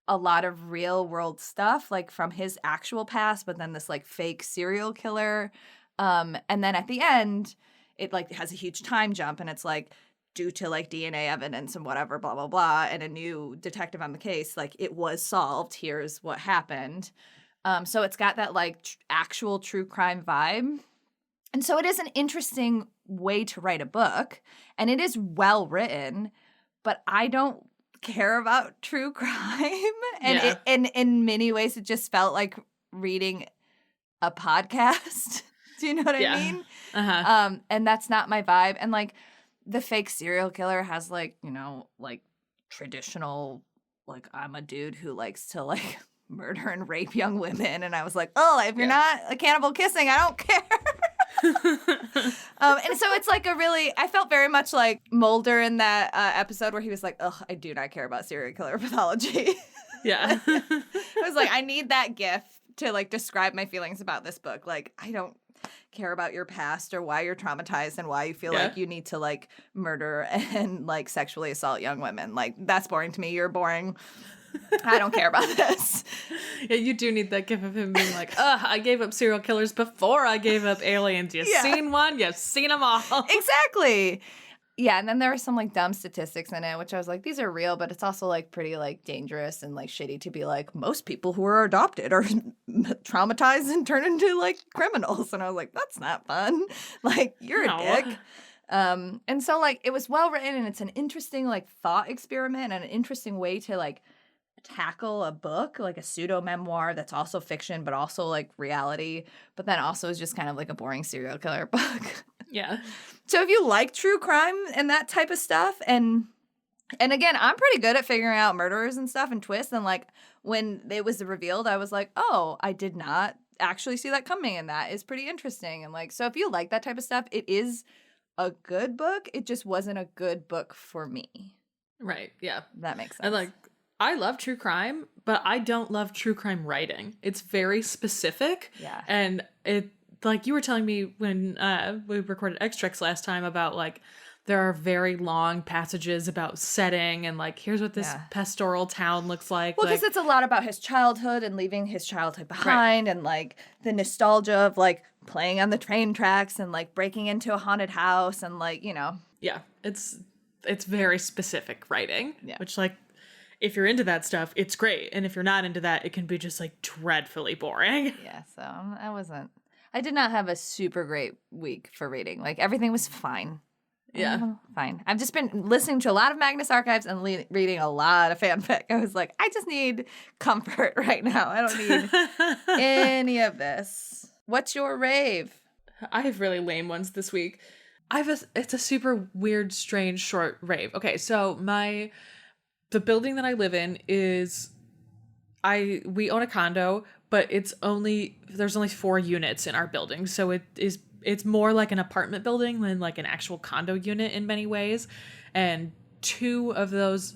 a lot of real world stuff like from his actual past, but then this like fake serial killer. And then at the end, it like has a huge time jump, and it's like due to like DNA evidence and whatever, blah, blah, blah, and a new detective on the case, like it was solved. Here's what happened. So it's got that like actual true crime vibe. And so it is an interesting way to write a book, and it is well written, but I don't care about true crime. And in many ways, it just felt like reading a podcast. Do you know what I mean? Uh-huh. And that's not my vibe. And like the fake serial killer has like, you know, like traditional, like I'm a dude who likes to like murder and rape young women. And I was like, oh, if you're not a cannibal kissing, I don't care. And so it's like I felt very much like Mulder in that episode where he was like, oh, I do not care about serial killer pathology. Yeah. I was like, I need that gif to like describe my feelings about this book. Like, I don't care about your past or why you're traumatized and why you feel like you need to like murder and like sexually assault young women. Like, that's boring to me. You're boring. I don't care about this. Yeah, you do need that gif of him being like, I gave up serial killers before I gave up aliens. You've seen one? You've seen them all. Exactly. Yeah, and then there were some like dumb statistics in it, which I was like, these are real, but it's also like pretty like dangerous and like shitty to be like, most people who are adopted are traumatized and turn into like criminals. And I was like, that's not fun. Like, you're a dick. And so like it was well written, and it's an interesting like thought experiment and an interesting way to like tackle a book, like a pseudo memoir that's also fiction but also like reality, but then also is just kind of like a boring serial killer book. Yeah. So if you like true crime and that type of stuff, and again, I'm pretty good at figuring out murderers and stuff and twists, and like when it was revealed, I was like, oh, I did not actually see that coming, and that is pretty interesting. And like, so if you like that type of stuff, it is a good book. It just wasn't a good book for me. Right. Yeah. That makes sense. And like, I love true crime, but I don't love true crime writing. It's very specific. Yeah. And it, like you were telling me when we recorded extracts last time about like, there are very long passages about setting and like, here's what this pastoral town looks like. Well, because it's a lot about his childhood and leaving his childhood behind, and like the nostalgia of like playing on the train tracks and like breaking into a haunted house and like, you know. Yeah, it's very specific writing, which like, if you're into that stuff, it's great. And if you're not into that, it can be just like dreadfully boring. Yeah, so I did not have a super great week for reading. Like everything was fine. Yeah. Fine. I've just been listening to a lot of Magnus Archives and reading a lot of fanfic. I was like, I just need comfort right now. I don't need any of this. What's your rave? I have really lame ones this week. It's a super weird, strange, short rave. Okay, so the building that I live in is, we own a condo, but there's only 4 units in our building. So it's more like an apartment building than like an actual condo unit in many ways. And 2 of those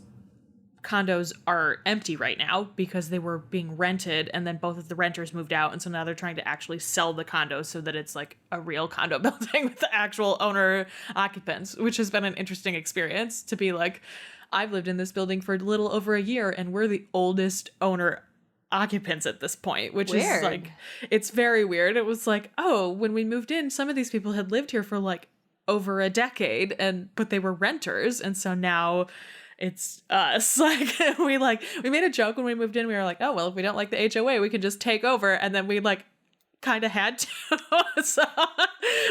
condos are empty right now because they were being rented, and then both of the renters moved out, and so now they're trying to actually sell the condo so that it's like a real condo building with the actual owner occupants, which has been an interesting experience to be like, I've lived in this building for a little over a year and we're the oldest owner occupants at this point, which is like, it's very weird. It was like, oh, when we moved in, some of these people had lived here for like over a decade, but they were renters, and so now it's us. Like we made a joke when we moved in. We were like, oh well, if we don't like the HOA, we can just take over, and then we like kind of had to. So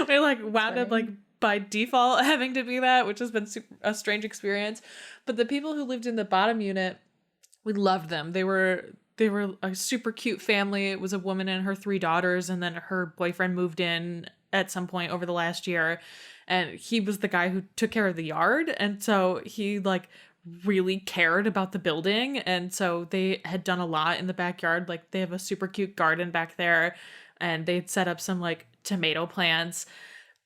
we like wound up like by default having to be that, which has been a strange experience. But the people who lived in the bottom unit, we loved them. They were a super cute family. It was a woman and her 3 daughters, and then her boyfriend moved in at some point over the last year, and he was the guy who took care of the yard, and so he like really cared about the building. And so they had done a lot in the backyard. Like they have a super cute garden back there, and they'd set up some like tomato plants.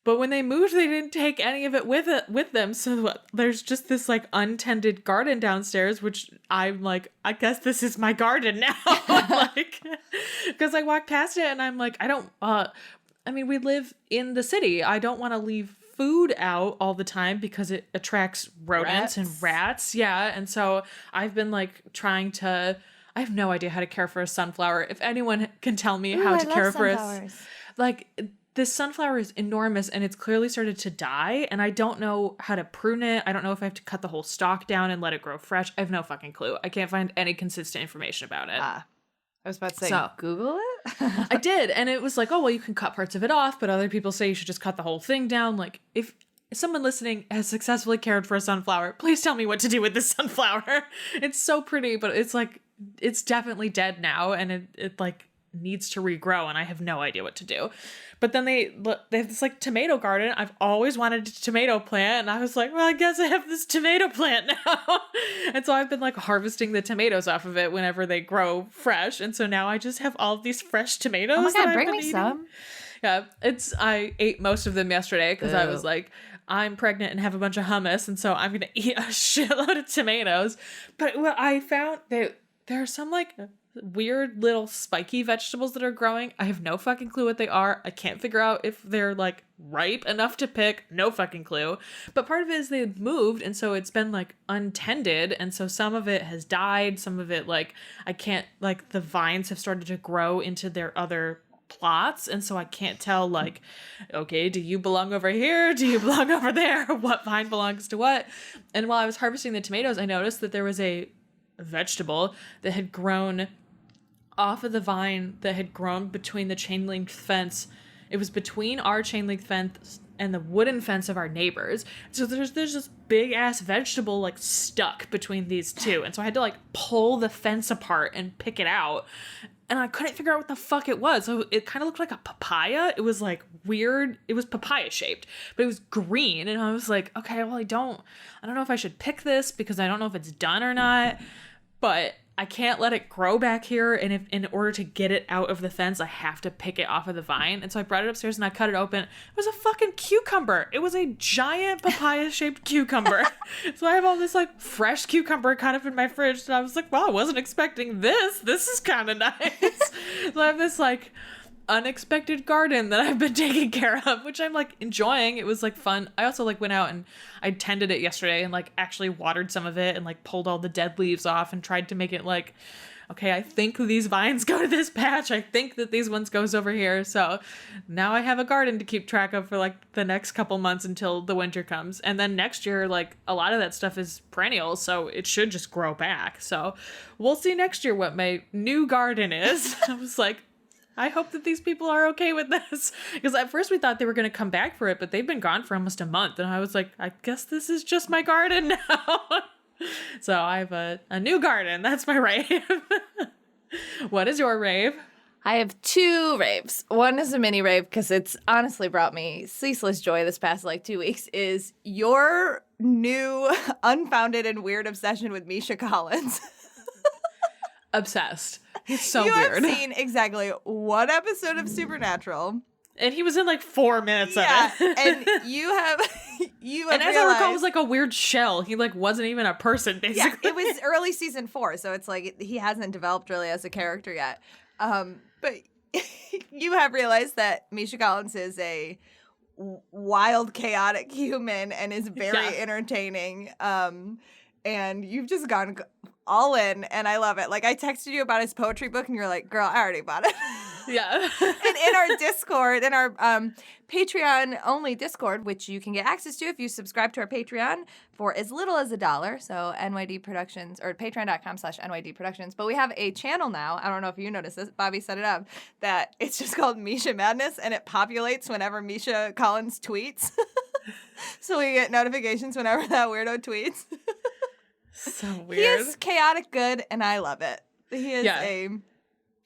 But when they moved, they didn't take any of it with them. So there's just this like untended garden downstairs, which I'm like, I guess this is my garden now. Like, because I walk past it and I'm like, I mean, we live in the city. I don't want to leave food out all the time because it attracts rodents and rats. Yeah. And so I've been like trying to, I have no idea how to care for a sunflower. If anyone can tell me how to care for like, this sunflower is enormous and it's clearly started to die, and I don't know how to prune it. I don't know if I have to cut the whole stalk down and let it grow fresh. I have no fucking clue. I can't find any consistent information about it. I was about to say, Google it? I did, and it was like, oh, well, you can cut parts of it off, but other people say you should just cut the whole thing down. Like, if someone listening has successfully cared for a sunflower, please tell me what to do with this sunflower. It's so pretty, but it's like, it's definitely dead now, and it like needs to regrow, and I have no idea what to do. But then they have this like tomato garden. I've always wanted a tomato plant, and I was like, well, I guess I have this tomato plant now. And so I've been like harvesting the tomatoes off of it whenever they grow fresh, and so now I just have all of these fresh tomatoes. Oh my god, bring me some. Yeah, I ate most of them yesterday because I was like, I'm pregnant and have a bunch of hummus, and so I'm gonna eat a shitload of tomatoes. But what I found, there are some like weird little spiky vegetables that are growing. I have no fucking clue what they are. I can't figure out if they're like ripe enough to pick. No fucking clue. But part of it is they moved, and so it's been like untended, and so some of it has died. Some of it like I can't, like the vines have started to grow into their other plots, and so I can't tell like, okay, do you belong over here? Do you belong over there? What vine belongs to what? And while I was harvesting the tomatoes, I noticed that there was a vegetable that had grown off of the vine that had grown between the chain link fence. It was between our chain link fence and the wooden fence of our neighbors. So there's this big ass vegetable like stuck between these two. And so I had to like pull the fence apart and pick it out. And I couldn't figure out what the fuck it was. So it kind of looked like a papaya. It was like weird. It was papaya shaped, but it was green. And I was like, okay, well, I don't know if I should pick this because I don't know if it's done or not, but I can't let it grow back here. And if in order to get it out of the fence, I have to pick it off of the vine. And so I brought it upstairs and I cut it open. It was a fucking cucumber. It was a giant papaya shaped cucumber. So I have all this like fresh cucumber kind of in my fridge. And I was like, wow, I wasn't expecting this. This is kind of nice. So I have this like unexpected garden that I've been taking care of, which I'm like enjoying. It was like fun. I also like went out and I tended it yesterday and like actually watered some of it and like pulled all the dead leaves off and tried to make it like, okay, I think these vines go to this patch. I think that these ones goes over here. So now I have a garden to keep track of for like the next couple months until the winter comes. And then next year, like a lot of that stuff is perennial, so it should just grow back. So we'll see next year what my new garden is. I was like, I hope that these people are okay with this. Because at first we thought they were going to come back for it, but they've been gone for almost a month. And I was like, I guess this is just my garden now. So I have a new garden. That's my rave. What is your rave? I have 2 raves. One is a mini rave because it's honestly brought me ceaseless joy this past like 2 weeks, is your new unfounded and weird obsession with Misha Collins. Obsessed. He's so you weird. You have seen exactly one episode of Supernatural. And he was in like 4 minutes of it. And you have and as I recall, it was like a weird shell. He like wasn't even a person, basically. Yeah, it was early season 4, so it's like he hasn't developed really as a character yet. But you have realized that Misha Collins is a wild, chaotic human and is very entertaining. And you've just gone all in, and I love it. Like, I texted you about his poetry book, and you're like, girl, I already bought it. Yeah. And in our Discord, in our Patreon-only Discord, which you can get access to if you subscribe to our Patreon for as little as $1, so NYD Productions, or patreon.com/NYD Productions. But we have a channel now, I don't know if you noticed this, Bobby set it up, that it's just called Misha Madness, and it populates whenever Misha Collins tweets. So we get notifications whenever that weirdo tweets. So weird. He is chaotic good, and I love it. He is a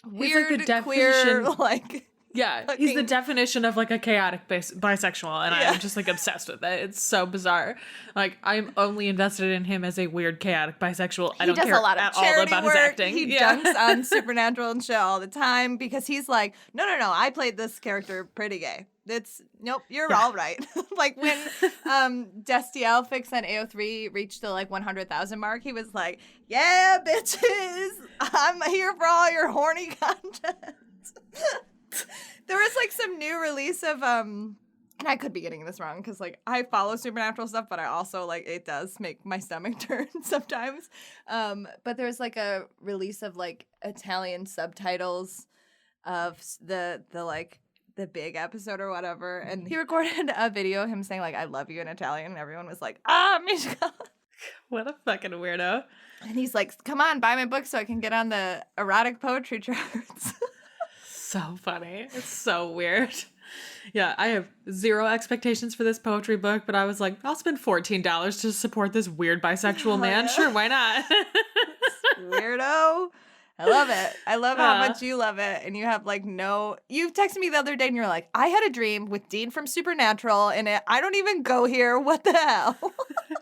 weird, like the queer, like... Yeah, he's the definition of like a chaotic bisexual, and I'm just like obsessed with it. It's so bizarre. Like, I'm only invested in him as a weird chaotic bisexual. I don't care a lot of at all about work. his acting. He dunks on Supernatural and shit all the time because he's like, no, I played this character pretty gay. Nope, you're all right. Like when Destiel Fix on AO3 reached the like 100,000 mark, he was like, yeah, bitches, I'm here for all your horny content. There was like some new release of and I could be getting this wrong because like I follow Supernatural stuff, but I also like it does make my stomach turn sometimes. But there's like a release of like Italian subtitles of the like the big episode or whatever, and he recorded a video of him saying like I love you in Italian, and everyone was like, Mishka. What a fucking weirdo. And he's like, come on, buy my book so I can get on the erotic poetry charts. So funny. It's so weird. Yeah, I have zero expectations for this poetry book, but I was like, I'll spend $14 to support this weird bisexual man. Yeah. Sure, why not? Weirdo. I love it. I love how much you love it. And you have like you texted me the other day and you're like, I had a dream with Dean from Supernatural in it. I don't even go here. What the hell?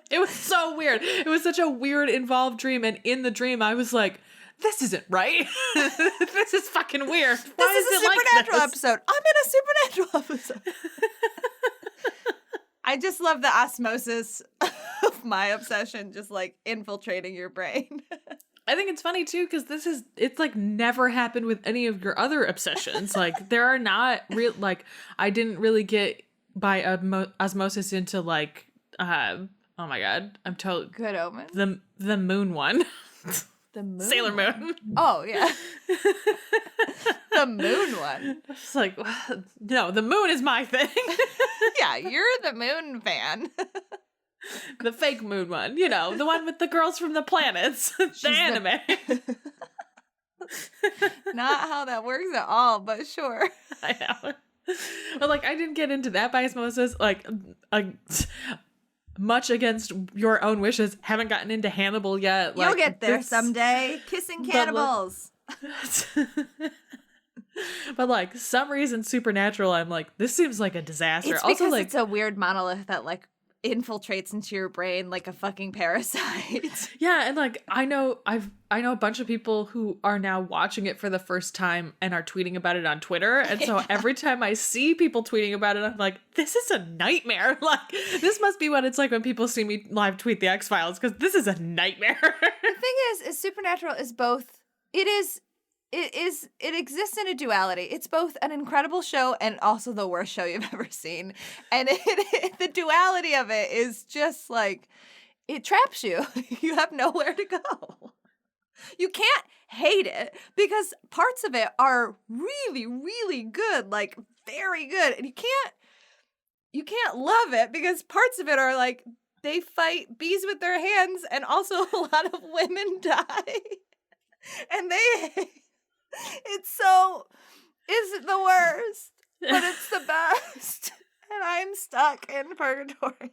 It was so weird. It was such a weird involved dream. And in the dream, I was like, this isn't right. This is fucking weird. Why this is a Supernatural episode. I'm in a Supernatural episode. I just love the osmosis of my obsession just like infiltrating your brain. I think it's funny too because it's like never happened with any of your other obsessions. Like there are not real like I didn't really get by osmosis into like oh my god, I'm totally Good Omens. The moon one. The moon Sailor Moon. Oh yeah. The moon one. It's like no, the moon is my thing. Yeah, you're the moon fan. The fake moon one, the one with the girls from the planets. The anime. Not how that works at all, but sure. I know. But like I didn't get into that by osmosis. Like much against your own wishes. Haven't gotten into Hannibal yet. You'll get there someday. Kissing Cannibals. But like some reason Supernatural, I'm like, this seems like a disaster. It's also because like it's a weird monolith that like infiltrates into your brain like a fucking parasite. Yeah, and like I know a bunch of people who are now watching it for the first time and are tweeting about it on Twitter. And so every time I see people tweeting about it, I'm like, this is a nightmare. Like this must be what it's like when people see me live tweet the X-Files, because this is a nightmare. The thing is Supernatural is both it exists in a duality. It's both an incredible show and also the worst show you've ever seen. And the duality of it is just like, it traps you. You have nowhere to go. You can't hate it because parts of it are really, really good, like very good. And you can't love it because parts of it are like, they fight bees with their hands and also a lot of women die. And it's the worst, but it's the best. And I'm stuck in purgatory.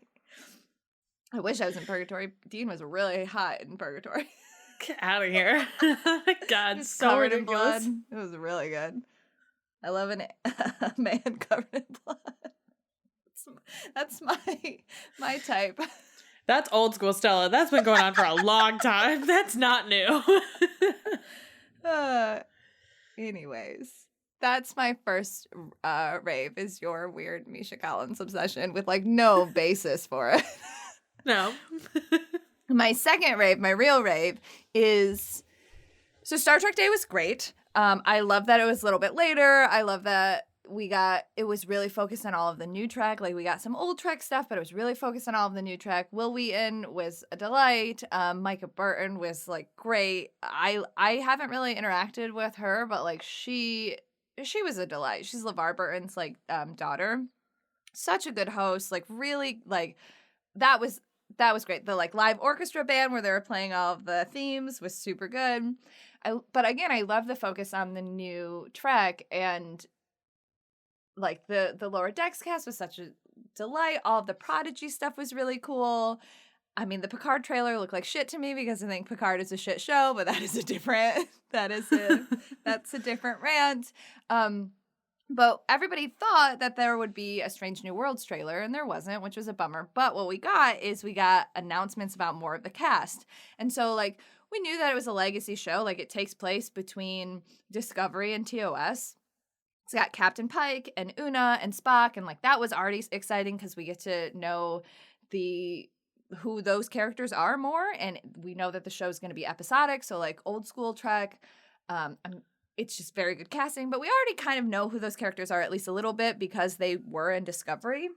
I wish I was in purgatory. Dean was really hot in purgatory. Get out of here. God, so covered ridiculous. in blood. It was really good. I love a man covered in blood. That's my type. That's old school, Stella. That's been going on for a long time. That's not new. Anyways, that's my first rave is your weird Misha Collins obsession with like no basis for it. No. My second rave, my real rave, is so Star Trek Day was great. I love that it was a little bit later. I love that it was really focused on all of the new Trek. Like we got some old Trek stuff, but it was really focused on all of the new Trek. Will Wheaton was a delight. Micah Burton was like great. I haven't really interacted with her, but like she was a delight. She's LeVar Burton's like daughter. Such a good host. Like really like that was great. The like live orchestra band where they were playing all of the themes was super good. But again, I love the focus on the new Trek, and like the Lower Decks cast was such a delight. All of the Prodigy stuff was really cool. I mean, the Picard trailer looked like shit to me because I think Picard is a shit show, but that's a different rant. But everybody thought that there would be a Strange New Worlds trailer, and there wasn't, which was a bummer. But what we got announcements about more of the cast. And so, like, we knew that it was a legacy show. Like, it takes place between Discovery and TOS. It's got Captain Pike and Una and Spock, and, like, that was already exciting because we get to know who those characters are more, and we know that the show is going to be episodic, so, like, old school Trek. It's just very good casting, but we already kind of know who those characters are at least a little bit because they were in Discovery.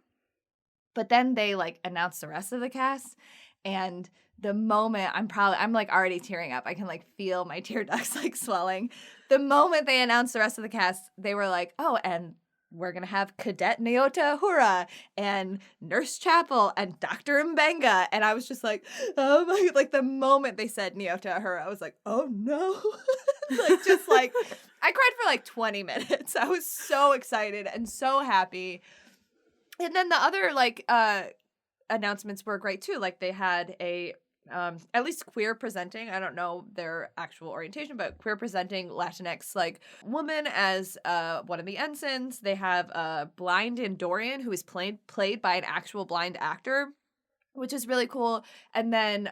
But then they like announced the rest of the cast, and the moment I'm like already tearing up. I can like feel my tear ducts like swelling. The moment they announced the rest of the cast, they were like, "Oh, and we're going to have Cadet Nyota Uhura and Nurse Chapel and Dr. Mbenga." And I was just like, oh my, like the moment they said Nyota Uhura, I was like, oh no. I cried for like 20 minutes. I was so excited and so happy. And then the other announcements were great too. Like they had at least queer presenting, I don't know their actual orientation, but queer presenting Latinx like woman as one of the ensigns. They have a blind Andorian who is played by an actual blind actor, which is really cool. And then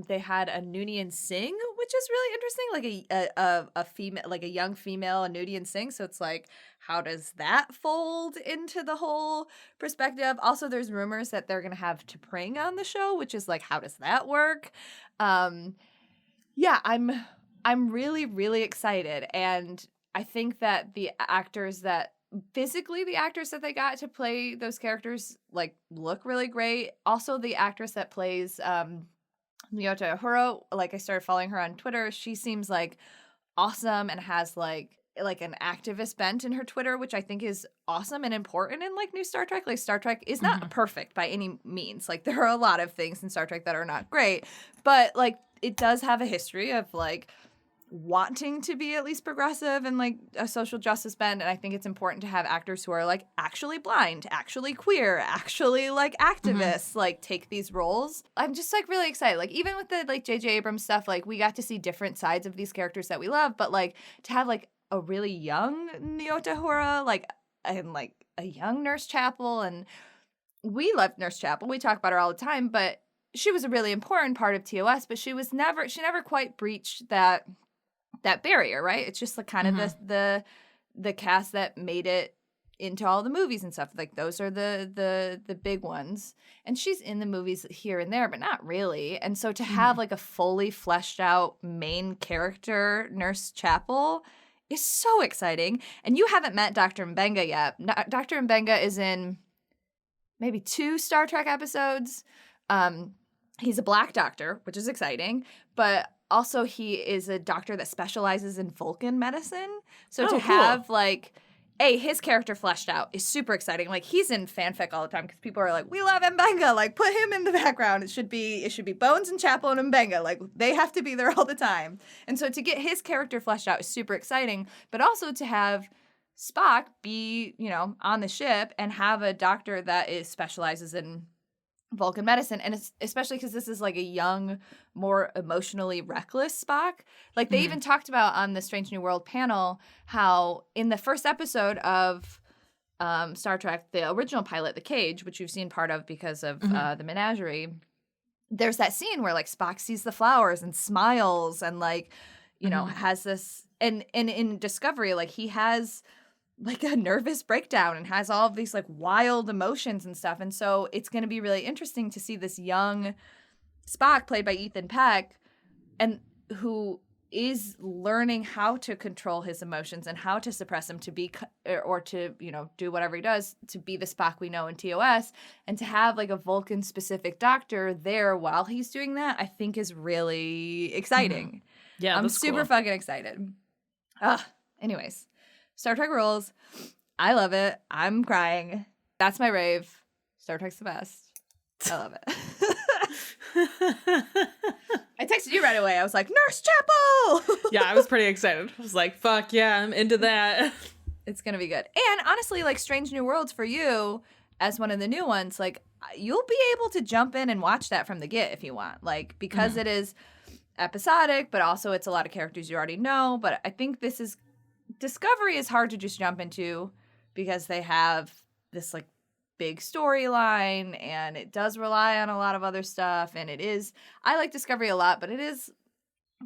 they had a Noonien Singh, which is really interesting, like a female, like a young female, a Noonien Singh. So it's like, how does that fold into the whole perspective? Also, there's rumors that they're gonna have T'Pring on the show, which is like, how does that work? Yeah, I'm really, really excited, and I think that the actors that they got to play those characters like look really great. Also, the actress that plays Nyota Uhura, like I started following her on Twitter. She seems like awesome and has like an activist bent in her Twitter, which I think is awesome and important in like new Star Trek. Like Star Trek is not perfect by any means. Like there are a lot of things in Star Trek that are not great, but like it does have a history of like wanting to be at least progressive and like a social justice bend. And I think it's important to have actors who are like actually blind, actually queer, actually like activists, like take these roles. I'm just like really excited. Like even with the like J.J. Abrams stuff, like we got to see different sides of these characters that we love, but like to have like a really young Nyota Uhura, like and like a young Nurse Chapel, and we loved Nurse Chapel. We talk about her all the time, but she was a really important part of TOS, but she never quite breached that barrier, right? It's just like kind of the cast that made it into all the movies and stuff. Like those are the big ones. And she's in the movies here and there, but not really. And so to have like a fully fleshed out main character, Nurse Chapel, is so exciting. And you haven't met Dr. Mbenga yet. Dr. Mbenga is in maybe 2 Star Trek episodes. He's a black doctor, which is exciting, but also he is a doctor that specializes in Vulcan medicine. So to have like his character fleshed out is super exciting. Like he's in fanfic all the time because people are like, we love Mbenga, like put him in the background. It should be Bones and Chapel and Mbenga. Like they have to be there all the time. And so to get his character fleshed out is super exciting, but also to have Spock be, on the ship and have a doctor that specializes in Vulcan medicine, and it's especially because this is like a young, more emotionally reckless Spock. Like they even talked about on the Strange New World panel how in the first episode of Star Trek, the original pilot, The Cage, which you've seen part of because of the menagerie, there's that scene where like Spock sees the flowers and smiles and like, has this, and in Discovery, like he has like a nervous breakdown and has all of these like wild emotions and stuff. And so it's going to be really interesting to see this young Spock played by Ethan Peck, and who is learning how to control his emotions and how to suppress them to be, or to, do whatever he does to be the Spock we know in TOS, and to have like a Vulcan specific doctor there while he's doing that, I think is really exciting. Yeah. I'm super fucking excited. Anyways. Star Trek rules. I love it. I'm crying. That's my rave. Star Trek's the best. I love it. I texted you right away. I was like, Nurse Chapel! Yeah, I was pretty excited. I was like, fuck yeah, I'm into that. It's going to be good. And honestly, like Strange New Worlds for you, as one of the new ones, like you'll be able to jump in and watch that from the get if you want. Like, because it is episodic, but also it's a lot of characters you already know. But I think Discovery is hard to just jump into because they have this like big storyline and it does rely on a lot of other stuff. And I like Discovery a lot, but it is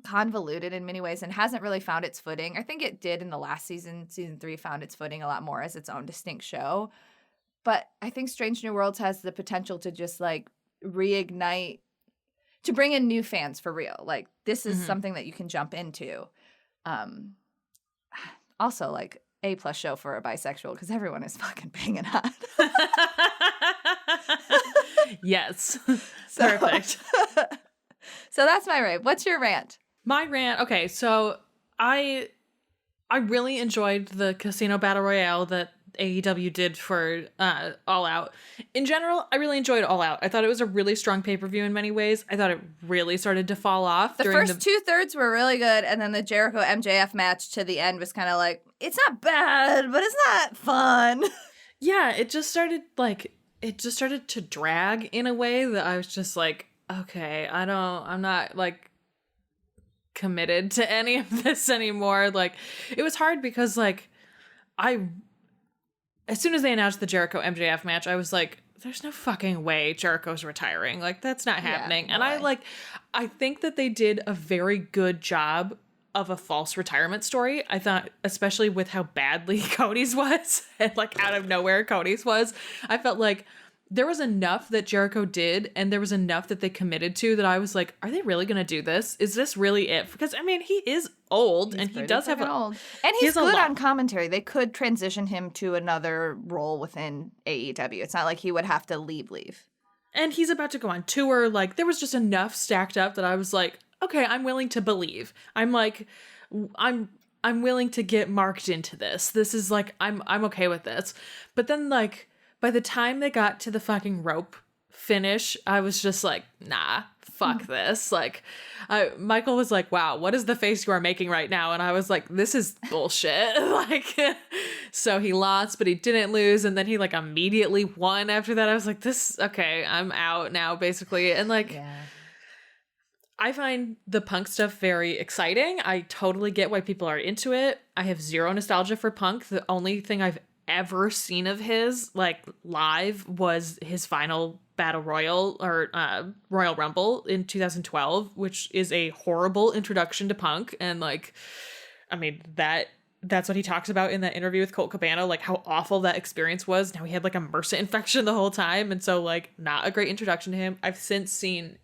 convoluted in many ways and hasn't really found its footing. I think it did in the last season. Season 3 found its footing a lot more as its own distinct show. But I think Strange New Worlds has the potential to just like reignite, to bring in new fans for real. Like this is something that you can jump into. Also like A+ show for a bisexual because everyone is fucking banging hot. Yes. Perfect. So that's my rave. What's your rant? My rant. Okay, so I really enjoyed the casino battle royale that AEW did for All Out. In general, I really enjoyed All Out. I thought it was a really strong pay-per-view in many ways. I thought it really started to fall off. The first 2/3 were really good, and then the Jericho MJF match to the end was kind of like, it's not bad, but it's not fun. Yeah, it just started to drag in a way that I was just like, okay, I'm not like committed to any of this anymore. Like, it was hard because like as soon as they announced the Jericho MJF match, I was like, there's no fucking way Jericho's retiring. Like, that's not happening. Yeah, and I think that they did a very good job of a false retirement story. I thought, especially with how badly Cody's was and like out of nowhere Cody's was, I felt like there was enough that Jericho did and there was enough that they committed to that I was like, are they really going to do this? Is this really it? Because I mean, he is old and he does have old. And he's good on commentary. They could transition him to another role within AEW. It's not like he would have to leave. And he's about to go on tour. Like, there was just enough stacked up that I was like, okay, I'm willing to believe. I'm willing to get marked into this. This is like, I'm okay with this. But then like, by the time they got to the fucking rope finish, I was just like, nah, fuck this. Like, Michael was like, wow, what is the face you are making right now? And I was like, this is bullshit. Like, so he lost, but he didn't lose. And then he like immediately won after that. I was like, okay, I'm out now, basically. And like, yeah. I find the Punk stuff very exciting. I totally get why people are into it. I have zero nostalgia for Punk. The only thing I've ever seen of his like live was his final battle royal or Royal Rumble in 2012, which is a horrible introduction to Punk. And like, I mean, that's what he talks about in that interview with Colt Cabana, like how awful that experience was. Now he had like a MRSA infection the whole time, and so like not a great introduction to him. I've since seen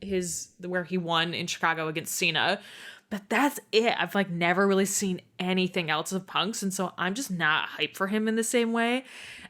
where he won in Chicago against Cena, but that's it. I've like never really seen anything else of Punk's, and so I'm just not hyped for him in the same way.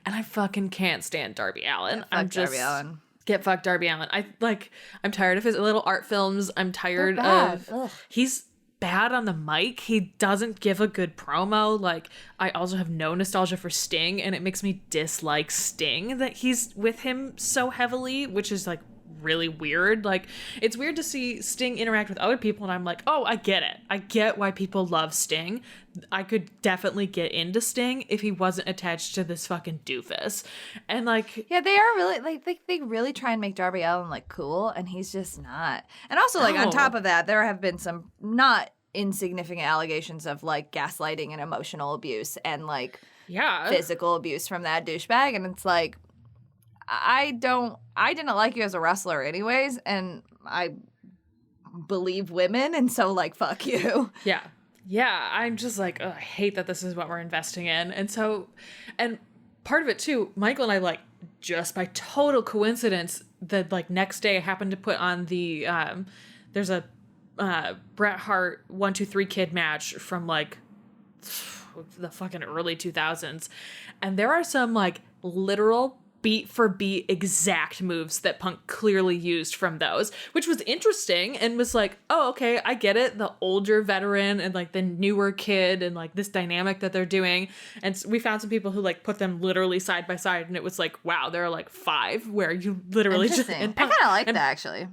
And I fucking can't stand Darby Allin. Darby Allin. Get fucked Darby Allin. I'm tired of his little art films. I'm tired of he's bad on the mic. He doesn't give a good promo. Like, I also have no nostalgia for Sting, and it makes me dislike Sting that he's with him so heavily, which is like really weird. Like, it's weird to see Sting interact with other people, and I'm like, oh, I get it. I get why people love Sting. I could definitely get into Sting if he wasn't attached to this fucking doofus. And like, yeah, they are really like they really try and make Darby Allin like cool, and he's just not. And also like on top of that, there have been some not insignificant allegations of like gaslighting and emotional abuse and like physical abuse from that douchebag, and it's like, I didn't like you as a wrestler anyways, and I believe women, and so like fuck you. Yeah, I'm just like, I hate that this is what we're investing in. And so, and part of it too, Michael and I, like, just by total coincidence, the like next day I happened to put on the there's a Bret Hart 1-2-3 Kid match from like the fucking early 2000s, and there are some like literal beat for beat exact moves that Punk clearly used from those, which was interesting and was like, oh, okay, I get it. The older veteran and like the newer kid and like this dynamic that they're doing. And so we found some people who like put them literally side by side, and it was like, wow, there are like 5 where you literally just, and Punk, I kind of like that actually.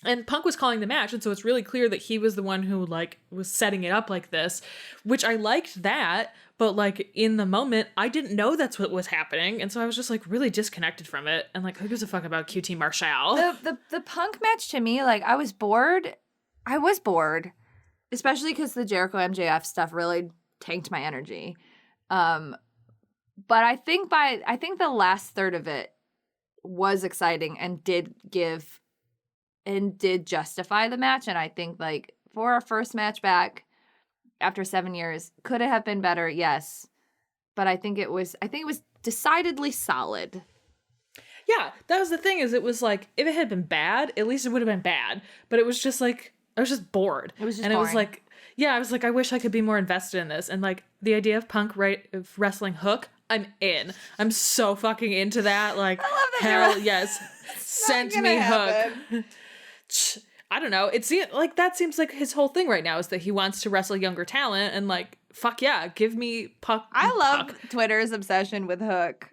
And Punk was calling the match, and so it's really clear that he was the one who like was setting it up like this, which I liked that. But like in the moment, I didn't know that's what was happening, and so I was just like really disconnected from it. And like, who gives a fuck about QT Marshall? The Punk match to me, like I was bored, especially because the Jericho MJF stuff really tanked my energy. But I think the last third of it was exciting and did justify the match. And I think like for our first match back after 7 years, could it have been better? Yes. But I think it was decidedly solid. Yeah, that was the thing, is it was like, if it had been bad, at least it would have been bad. But it was just like, I was just bored. It was just boring. It was like, yeah, I was like, I wish I could be more invested in this. And like the idea of Punk of wrestling Hook, I'm in. I'm so fucking into that. Like, I love that. hell yes. Send me Hook. I don't know. It seems like that seems like his whole thing right now is that he wants to wrestle younger talent, and like, fuck yeah, give me Puck. I love Twitter's obsession with Hook.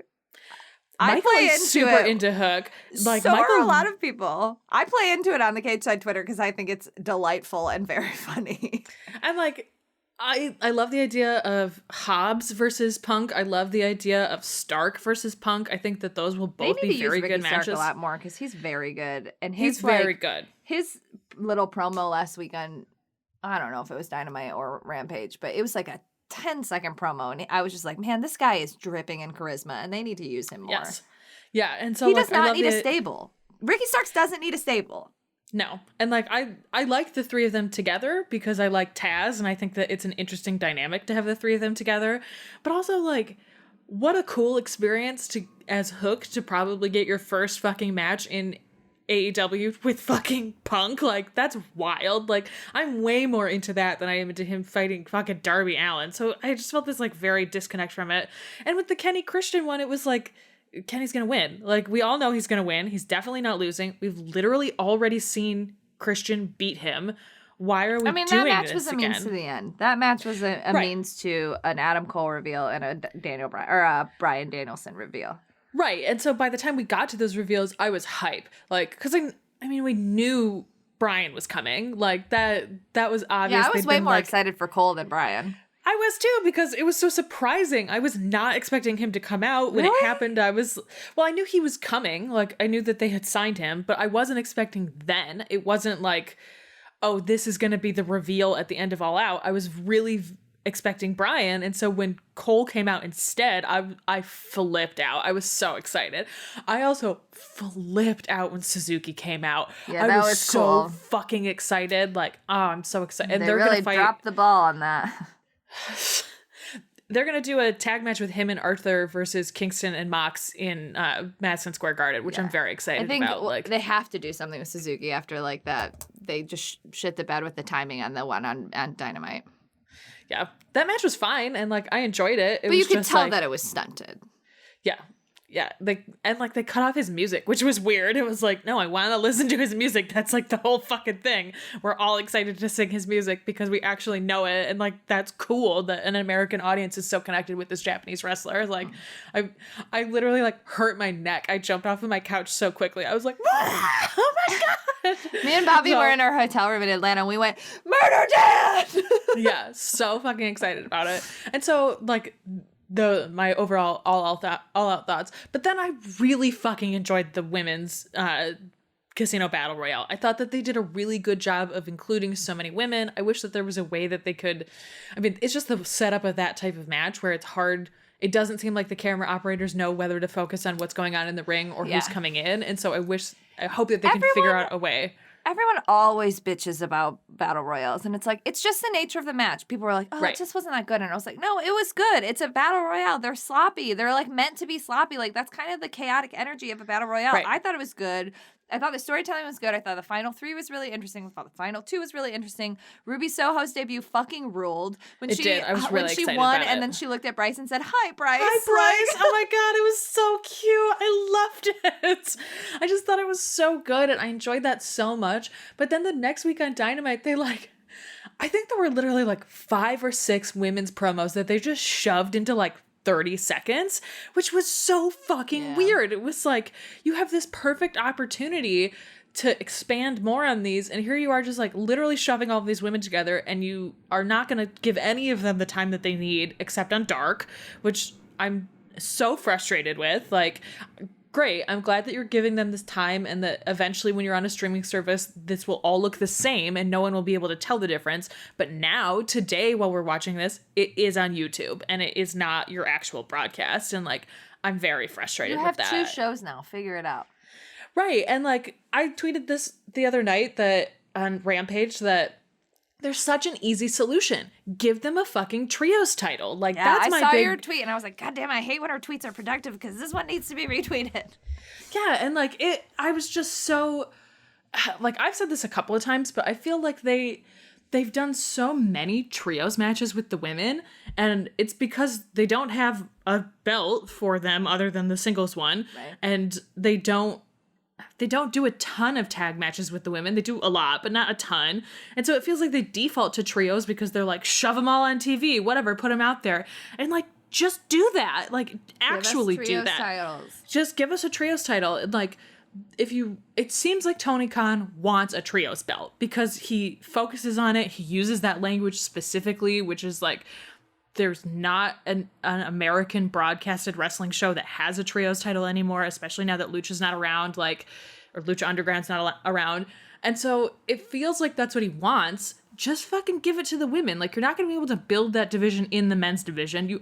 Michael is super into Hook. Like, so Michael, are a lot of people. I play into it on the Cage Side Twitter because I think it's delightful and very funny. I'm like, I love the idea of Hobbs versus Punk. I love the idea of Stark versus Punk. I think that those will both be very good matches. Stark a lot more because he's very good, and he's very good. His little promo last weekend, I don't know if it was Dynamite or Rampage, but it was like a 10-second promo, and I was just like, man, this guy is dripping in charisma, and they need to use him more. Yes. Yeah, and so he does not need a stable. Ricky Starks doesn't need a stable. No. And like I like the three of them together because I like Taz, and I think that it's an interesting dynamic to have the three of them together. But also, like, what a cool experience as Hook to probably get your first fucking match in AEW with fucking Punk. Like, that's wild. Like, I'm way more into that than I am into him fighting fucking Darby Allin. So I just felt this like very disconnect from it. And with the Kenny Christian one, it was like, Kenny's gonna win. Like, we all know he's gonna win. He's definitely not losing. We've literally already seen Christian beat him. Why are we doing this again? That match was a means to the end. That match was a means to an Adam Cole reveal and a Bryan Danielson reveal. Right. And so by the time we got to those reveals, I was hype. Like, because I mean, we knew Bryan was coming. Like, that was obvious. Yeah, I was way more excited for Cole than Bryan. I was too, because it was so surprising. I was not expecting him to come out. When it happened, I knew he was coming. Like, I knew that they had signed him, but I wasn't expecting then. It wasn't like, oh, this is going to be the reveal at the end of All Out. I was really expecting Bryan, and so when Cole came out instead, I flipped out. I was so excited. I also flipped out when Suzuki came out. Yeah, that was so cool. Fucking excited. Like, oh, I'm so excited. And they're really gonna dropped the ball on that. They're going to do a tag match with him and Arthur versus Kingston and Mox in Madison Square Garden, which I'm very excited about. Like, they have to do something with Suzuki after like that. They just shit the bed with the timing on the one on Dynamite. Yeah, that match was fine, and like I enjoyed it. But you could tell that it was stunted. Yeah, they cut off his music, which was weird. It was like, no, I want to listen to his music. That's like the whole fucking thing. We're all excited to sing his music because we actually know it, and like that's cool that an American audience is so connected with this Japanese wrestler. Like, I literally like hurt my neck. I jumped off of my couch so quickly. I was like, oh my god! Me and Bobby were in our hotel room in Atlanta, and we went, "Murder Dad!" Yeah, so fucking excited about it. And so like, my overall all out thoughts. But then I really fucking enjoyed the women's casino battle royale. I thought that they did a really good job of including so many women. I wish that there was a way that they could, I mean, it's just the setup of that type of match where it's hard. It doesn't seem like the camera operators know whether to focus on what's going on in the ring or who's coming in. And so I hope that they can figure out a way. Everyone always bitches about battle royales, and it's like, it's just the nature of the match. People were like, oh, it just wasn't that good. And I was like, no, it was good. It's a battle royale. They're sloppy. They're like meant to be sloppy. Like, that's kind of the chaotic energy of a battle royale. Right. I thought it was good. I thought the storytelling was good. I thought the final 3 was really interesting. I thought the final 2 was really interesting. Ruby Soho's debut fucking ruled. It did. I was really excited when she won, about and it. then she looked at Bryce and said, "Hi, Bryce." Hi, Bryce. Oh my god, it was so cute. I loved it. I just thought it was so good, and I enjoyed that so much. But then the next week on Dynamite, I think there were literally like 5 or 6 women's promos that they just shoved into like 30 seconds, which was so fucking weird. It was like, you have this perfect opportunity to expand more on these, and here you are just like literally shoving all of these women together, and you are not going to give any of them the time that they need except on Dark, which I'm so frustrated with. Like, great. I'm glad that you're giving them this time and that eventually when you're on a streaming service, this will all look the same and no one will be able to tell the difference. But now, today, while we're watching this, it is on YouTube and it is not your actual broadcast. And like, I'm very frustrated with that. You have 2 shows now. Figure it out. Right. And like, I tweeted this the other night that on Rampage that there's such an easy solution. Give them a fucking trios title. Like, yeah, that's my big... I saw your tweet and I was like, God damn, I hate when our tweets are productive because this one needs to be retweeted. Yeah, and like, I was just so... Like, I've said this a couple of times, but I feel like they've done so many trios matches with the women, and it's because they don't have a belt for them other than the singles one, right. And they don't do a ton of tag matches with the women. They do a lot, but not a ton. And so it feels like they default to trios because they're like, shove them all on TV, whatever, put them out there. And like, just do that. Like, actually do that. Titles. Just give us a trios title. And like, it seems like Tony Khan wants a trios belt because he focuses on it. He uses that language specifically, which is like, there's not an American broadcasted wrestling show that has a trios title anymore, especially now that Lucha's not around, like, or Lucha Underground's not around. And so it feels like that's what he wants. Just fucking give it to the women. Like, you're not going to be able to build that division in the men's division.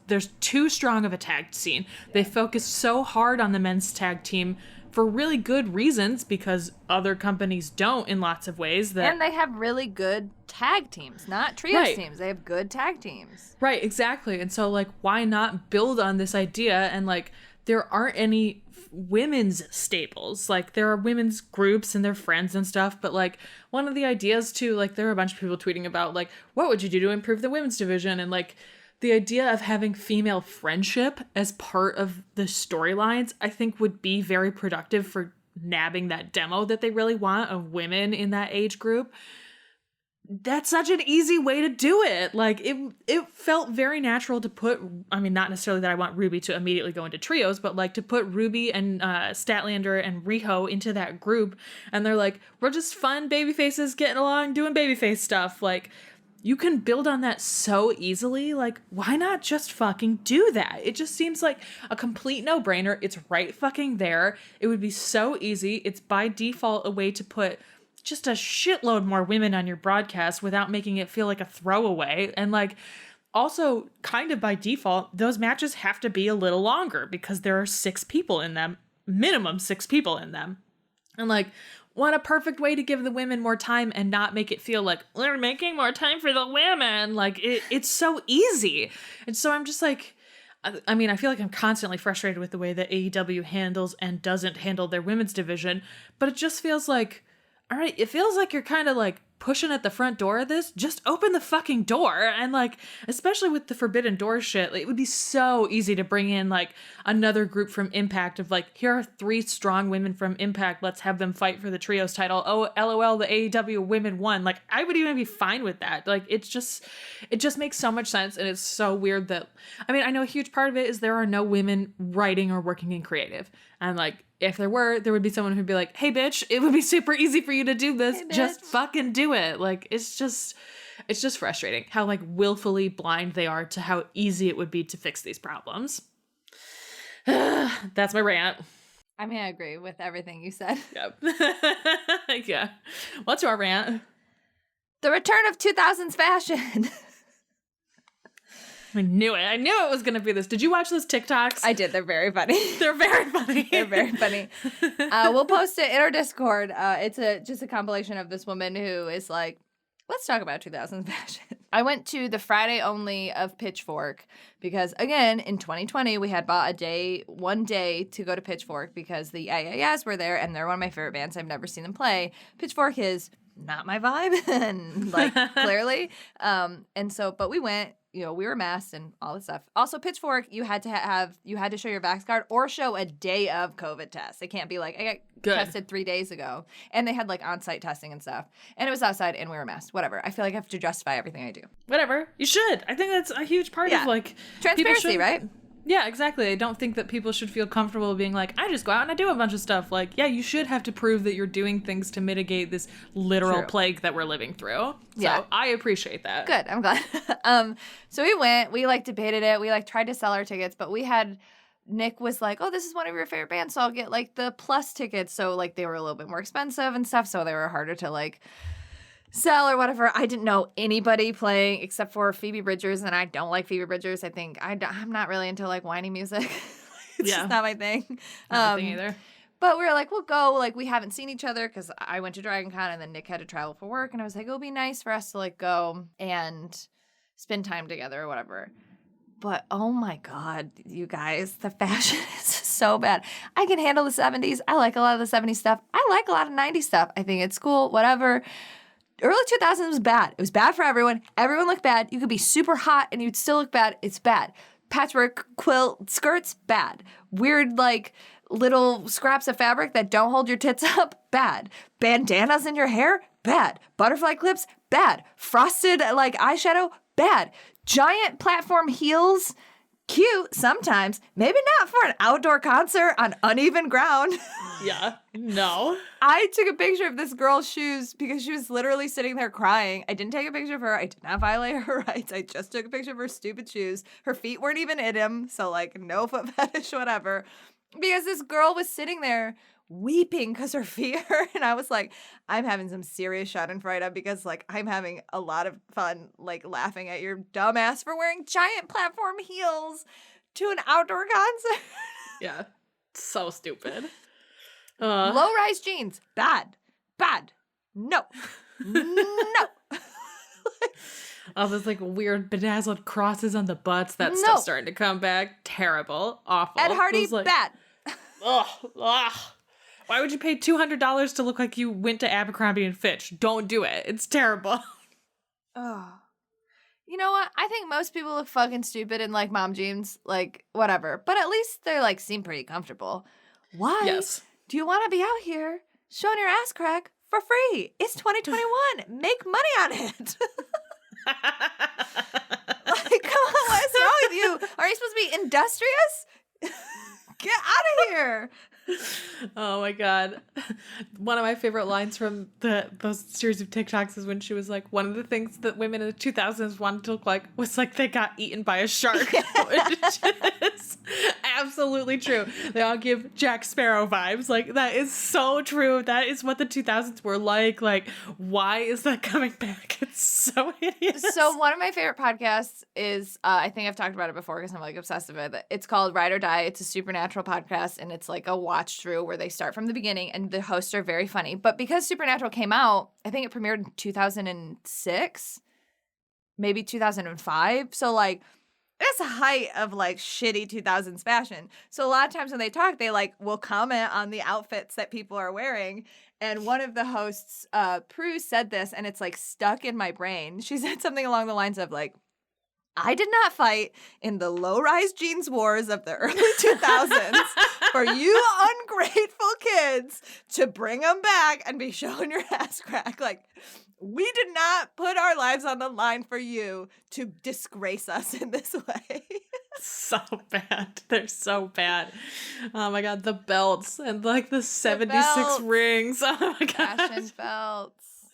There's too strong of a tag scene. They focus so hard on the men's tag team for really good reasons because other companies don't in lots of ways. And they have really good tag teams, not trios teams. They have good tag teams. Right, exactly. And so, like, why not build on this idea? And, like, there aren't any women's staples. Like, there are women's groups and their friends and stuff, but, like, one of the ideas, too, like, there are a bunch of people tweeting about, like, what would you do to improve the women's division? And, like, the idea of having female friendship as part of the storylines, I think would be very productive for nabbing that demo that they really want of women in that age group. That's such an easy way to do it. Like, it felt very natural to put, I mean, not necessarily that I want Ruby to immediately go into trios, but like to put Ruby and Statlander and Riho into that group. And they're like, we're just fun baby faces getting along, doing babyface stuff. Like, you can build on that so easily. Like, why not just fucking do that? It just seems like a complete no-brainer. It's right fucking there. It would be so easy. It's by default a way to put just a shitload more women on your broadcast without making it feel like a throwaway. And like, also kind of by default, those matches have to be a little longer because there are 6 people in them, minimum 6 people in them. And like, what a perfect way to give the women more time and not make it feel like we're making more time for the women. Like, it's so easy. And so I'm just like, I mean, I feel like I'm constantly frustrated with the way that AEW handles and doesn't handle their women's division, but it just feels like, all right, it feels like you're kind of like pushing at the front door of this. Just open the fucking door. And like, especially with the Forbidden Door shit, like, it would be so easy to bring in like another group from Impact of like, here are 3 strong women from Impact. Let's have them fight for the trios title. Oh, LOL, the AEW women won. Like, I would even be fine with that. Like, it just makes so much sense. And it's so weird that, I mean, I know a huge part of it is there are no women writing or working in creative. And like, if there were, there would be someone who'd be like, hey, bitch, it would be super easy for you to do this. Hey, just fucking do it. Like, it's just frustrating how like willfully blind they are to how easy it would be to fix these problems. That's my rant. I mean, I agree with everything you said. Yep. Yeah. What's your rant? The return of 2000s fashion. I knew it. I knew it was going to be this. Did you watch those TikToks? I did. They're very funny. They're very funny. They're very funny. We'll post it in our Discord. It's just a compilation of this woman who is like, let's talk about 2000s fashion. I went to the Friday only of Pitchfork because, again, in 2020, we had bought one day to go to Pitchfork because the AAS were there, and they're one of my favorite bands. I've never seen them play. Pitchfork is not my vibe, and like, clearly. And so, but we went. You know, we were masked and all this stuff. Also, Pitchfork, you had to show your Vax card or show a day of COVID test. It can't be like, I got tested 3 days ago. And they had like on-site testing and stuff. And it was outside and we were masked. Whatever. I feel like I have to justify everything I do. Whatever. You should. I think that's a huge part of like transparency, right? Yeah, exactly. I don't think that people should feel comfortable being like, I just go out and I do a bunch of stuff. Like, yeah, you should have to prove that you're doing things to mitigate this literal plague that we're living through. So I appreciate that. Good. I'm glad. So we went, we like debated it. We like tried to sell our tickets, but we had Nick was like, oh, this is one of your favorite bands, so I'll get like the plus tickets. So like they were a little bit more expensive and stuff, so they were harder to like sell or whatever. I didn't know anybody playing except for Phoebe Bridgers, and I don't like Phoebe Bridgers. I think I'm not really into like whiny music. It's just not my thing. Not my thing either. But we were like, we'll go. Like, we haven't seen each other because I went to Dragon Con and then Nick had to travel for work. And I was like, it'll be nice for us to, like, go and spend time together or whatever. But, oh, my God, you guys, the fashion is so bad. I can handle the 70s. I like a lot of the 70s stuff. I like a lot of 90s stuff. I think it's cool, whatever. Early 2000s was bad. It was bad for everyone. Everyone looked bad. You could be super hot and you'd still look bad. It's bad. Patchwork quilt skirts, bad. Weird, like, little scraps of fabric that don't hold your tits up, bad. Bandanas in your hair, bad. Butterfly clips, bad. Frosted, like, eyeshadow, bad. Giant platform heels, cute sometimes. Maybe not for an outdoor concert on uneven ground. Yeah, no. I took a picture of this girl's shoes because she was literally sitting there crying. I didn't take a picture of her. I did not violate her rights. I just took a picture of her stupid shoes. Her feet weren't even in them, so like no foot fetish, whatever. Because this girl was sitting there weeping because her feet hurt. And I was like, I'm having some serious schadenfreude because like I'm having a lot of fun like laughing at your dumbass for wearing giant platform heels to an outdoor concert. Yeah, so stupid. Low-rise jeans, bad. No. All those like weird bedazzled crosses on the butts, that's still starting to come back. Terrible, awful. Ed Hardy, like, bad. Ugh. Why would you pay $200 to look like you went to Abercrombie and Fitch? Don't do it. It's terrible. Oh. You know what? I think most people look fucking stupid in like mom jeans, like whatever. But at least they like seem pretty comfortable. Why? Yes. Do you want to be out here showing your ass crack for free? It's 2021. Make money on it. Like, come on, what's wrong with you? Are you supposed to be industrious? Get out of here. Oh my God. One of my favorite lines from those series of TikToks is when she was like, one of the things that women in the 2000s wanted to look like was like they got eaten by a shark. Which is absolutely true. They all give Jack Sparrow vibes. Like, that is so true. That is what the 2000s were like. Like, why is that coming back? It's so hideous. So one of my favorite podcasts is, I think I've talked about it before because I'm like obsessed with it. It's called Ride or Die. It's a supernatural podcast and it's like a watch through where they start from the beginning and the hosts are very funny. But because Supernatural came out, I think it premiered in 2006, maybe 2005. So like it's a height of like shitty 2000s fashion. So a lot of times when they talk, they like will comment on the outfits that people are wearing. And one of the hosts, Prue, said this and it's like stuck in my brain. She said something along the lines of like, I did not fight in the low-rise jeans wars of the early 2000s for you ungrateful kids to bring them back and be showing your ass crack. Like, we did not put our lives on the line for you to disgrace us in this way. So bad. They're so bad. Oh my God, the belts and like the 76 rings. Oh my God. Fashion belts.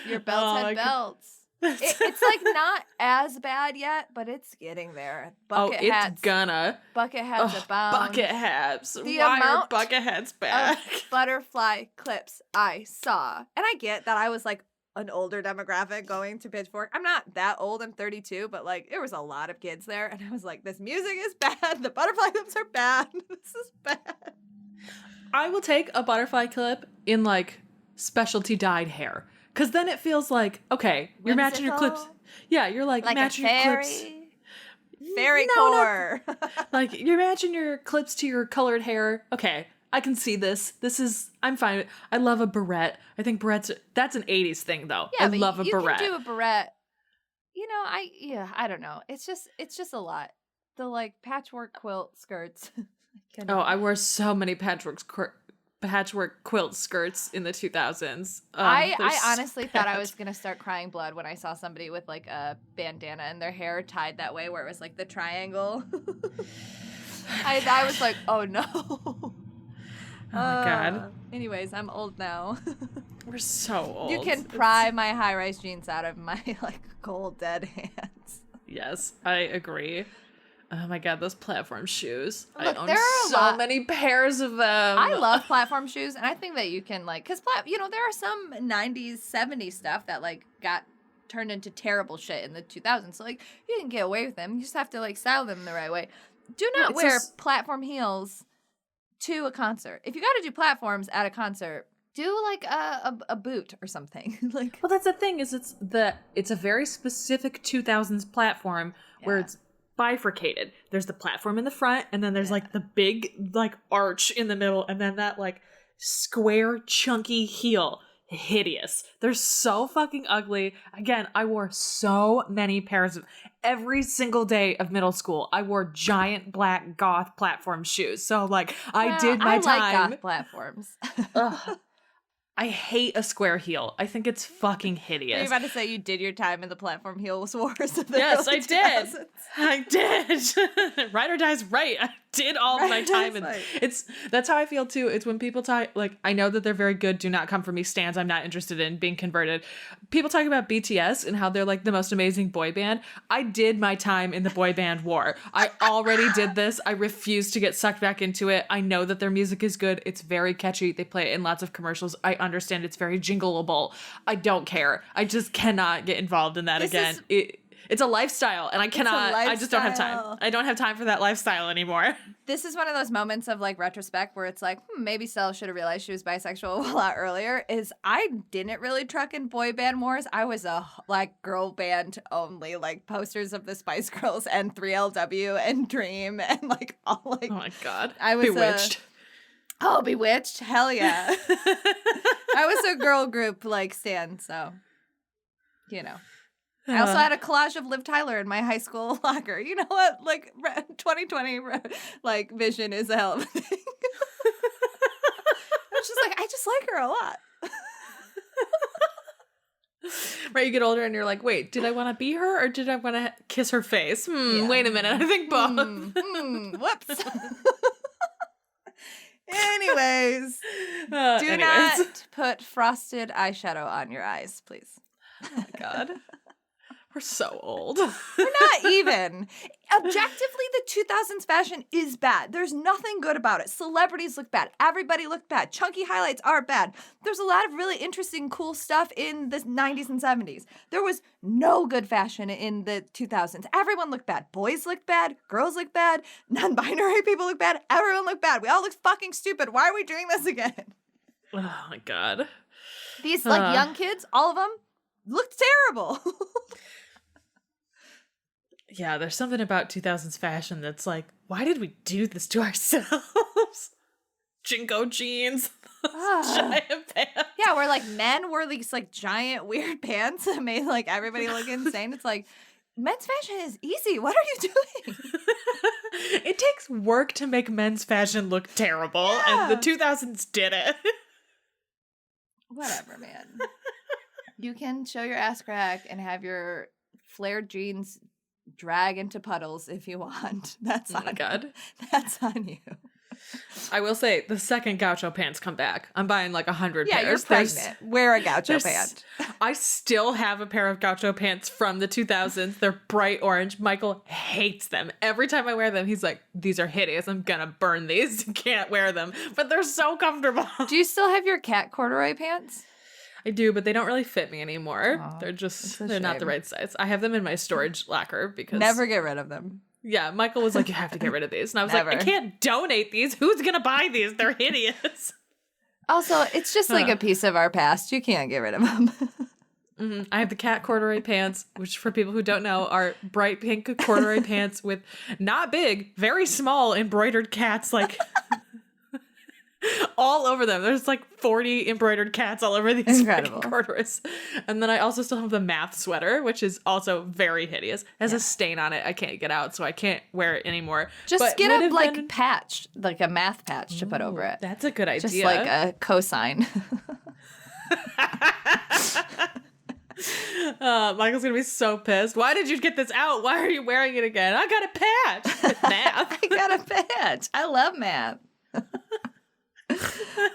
Your belts had belts. It's like not as bad yet, but it's getting there. Bucket hats. It's gonna. Bucket hats abound. Bucket hats. The Why amount are bucket hats back? of butterfly clips I saw. And I get that I was like an older demographic going to Pitchfork. I'm not that old. I'm 32, but like there was a lot of kids there. And I was like, this music is bad. The butterfly clips are bad. This is bad. I will take a butterfly clip in like specialty dyed hair. Because then it feels like, okay, you're matching your clips. Yeah, you're like matching your clips. Fairy core. Like, you're matching your clips to your colored hair. Okay, I can see this. I'm fine with it. I love a barrette. I think barrettes, that's an 80s thing, though. Yeah, I love a barrette. You can do a barrette. You know, I don't know. It's just a lot. The, like, patchwork quilt skirts. I wore so many patchwork quilt skirts in the 2000s. I honestly thought I was gonna start crying blood when I saw somebody with like a bandana and their hair tied that way where it was like the triangle. I was like, oh no. Oh my God. Anyways, I'm old now. We're so old. You can pry my high-rise jeans out of my like cold dead hands. Yes, I agree. Oh my god, those platform shoes. Look, I own there are a so lot- many pairs of them. I love platform shoes, and I think that you can, like, because, there are some 90s, 70s stuff that, like, got turned into terrible shit in the 2000s. So, like, you can get away with them. You just have to, like, style them the right way. Do not wear platform heels to a concert. If you got to do platforms at a concert, do, like, a boot or something. Like, well, that's the thing, is it's a very specific 2000s platform where it's bifurcated. There's the platform in the front, and then there's like the big like arch in the middle, and then that like square chunky heel. Hideous. They're so fucking ugly. Again, I wore so many pairs of every single day of middle school. I wore giant black goth platform shoes. So like I did my time. I like goth platforms. Ugh. I hate a square heel. I think it's fucking hideous. Are you about to say you did your time in the platform heels wars? Yes, I did. I did. Ride or die's right. I did all of my time, and that's how I feel too. It's when people talk, like, I know that they're very good. Do not come for me, stans. I'm not interested in being converted. People talk about BTS and how they're like the most amazing boy band. I did my time in the boy band war. I already did this. I refuse to get sucked back into it. I know that their music is good. It's very catchy. They play it in lots of commercials. I understand it's very jingleable. I don't care. I just cannot get involved in that again. It's a lifestyle, and I just don't have time. I don't have time for that lifestyle anymore. This is one of those moments of, like, retrospect where it's like, maybe Stella should have realized she was bisexual a lot earlier, is I didn't really truck in boy band wars. I was a, like, girl band only, like, posters of the Spice Girls and 3LW and Dream and, like, all, like... Oh, my God. I was Bewitched. Bewitched? Hell yeah. I was a girl group, like, stan, so, you know. I also had a collage of Liv Tyler in my high school locker. You know what? Like, 2020, like, vision is a hell of a thing. I was just like, I just like her a lot. Right, you get older and you're like, wait, did I want to be her or did I want to kiss her face? Wait a minute, I think both. Whoops. Anyways, do not put frosted eyeshadow on your eyes, please. Oh my God. We're so old. We're not even. Objectively, the 2000s fashion is bad. There's nothing good about it. Celebrities look bad. Everybody looked bad. Chunky highlights are bad. There's a lot of really interesting, cool stuff in the 90s and 70s. There was no good fashion in the 2000s. Everyone looked bad. Boys looked bad. Girls looked bad. Non-binary people looked bad. Everyone looked bad. We all looked fucking stupid. Why are we doing this again? Oh, my God. These, like, young kids, all of them, looked terrible. Yeah, there's something about 2000s fashion that's like, why did we do this to ourselves? Jinko jeans, giant pants. Yeah, where, like, men wore these, like, giant weird pants that made, like, everybody look insane. It's like, men's fashion is easy. What are you doing? It takes work to make men's fashion look terrible, and the 2000s did it. Whatever, man. You can show your ass crack and have your flared jeans drag into puddles if you want. That's on God. That's on you. I will say, the second gaucho pants come back, I'm buying like 100 pairs. Yeah, you're pregnant. Wear a gaucho pant. I still have a pair of gaucho pants from the 2000s. They're bright orange. Michael hates them. Every time I wear them, he's like, these are hideous. I'm gonna burn these. Can't wear them. But they're so comfortable. Do you still have your cat corduroy pants? I do, but they don't really fit me anymore. They're not the right size. I have them in my storage locker because... Never get rid of them. Yeah, Michael was like, you have to get rid of these. And I was like, I can't donate these. Who's going to buy these? They're hideous. Also, it's just like a piece of our past. You can't get rid of them. I have the cat corduroy pants, which for people who don't know are bright pink corduroy pants with not big, very small embroidered cats like... all over them. There's like 40 embroidered cats all over these corduroys. And then I also still have the math sweater, which is also very hideous. It has a stain on it. I can't get out, so I can't wear it anymore. Just get a like patch, like a math patch to put over it. That's a good idea. Just like a cosign. Michael's gonna be so pissed. Why did you get this out? Why are you wearing it again? I got a patch. Math. I got a patch. I love math.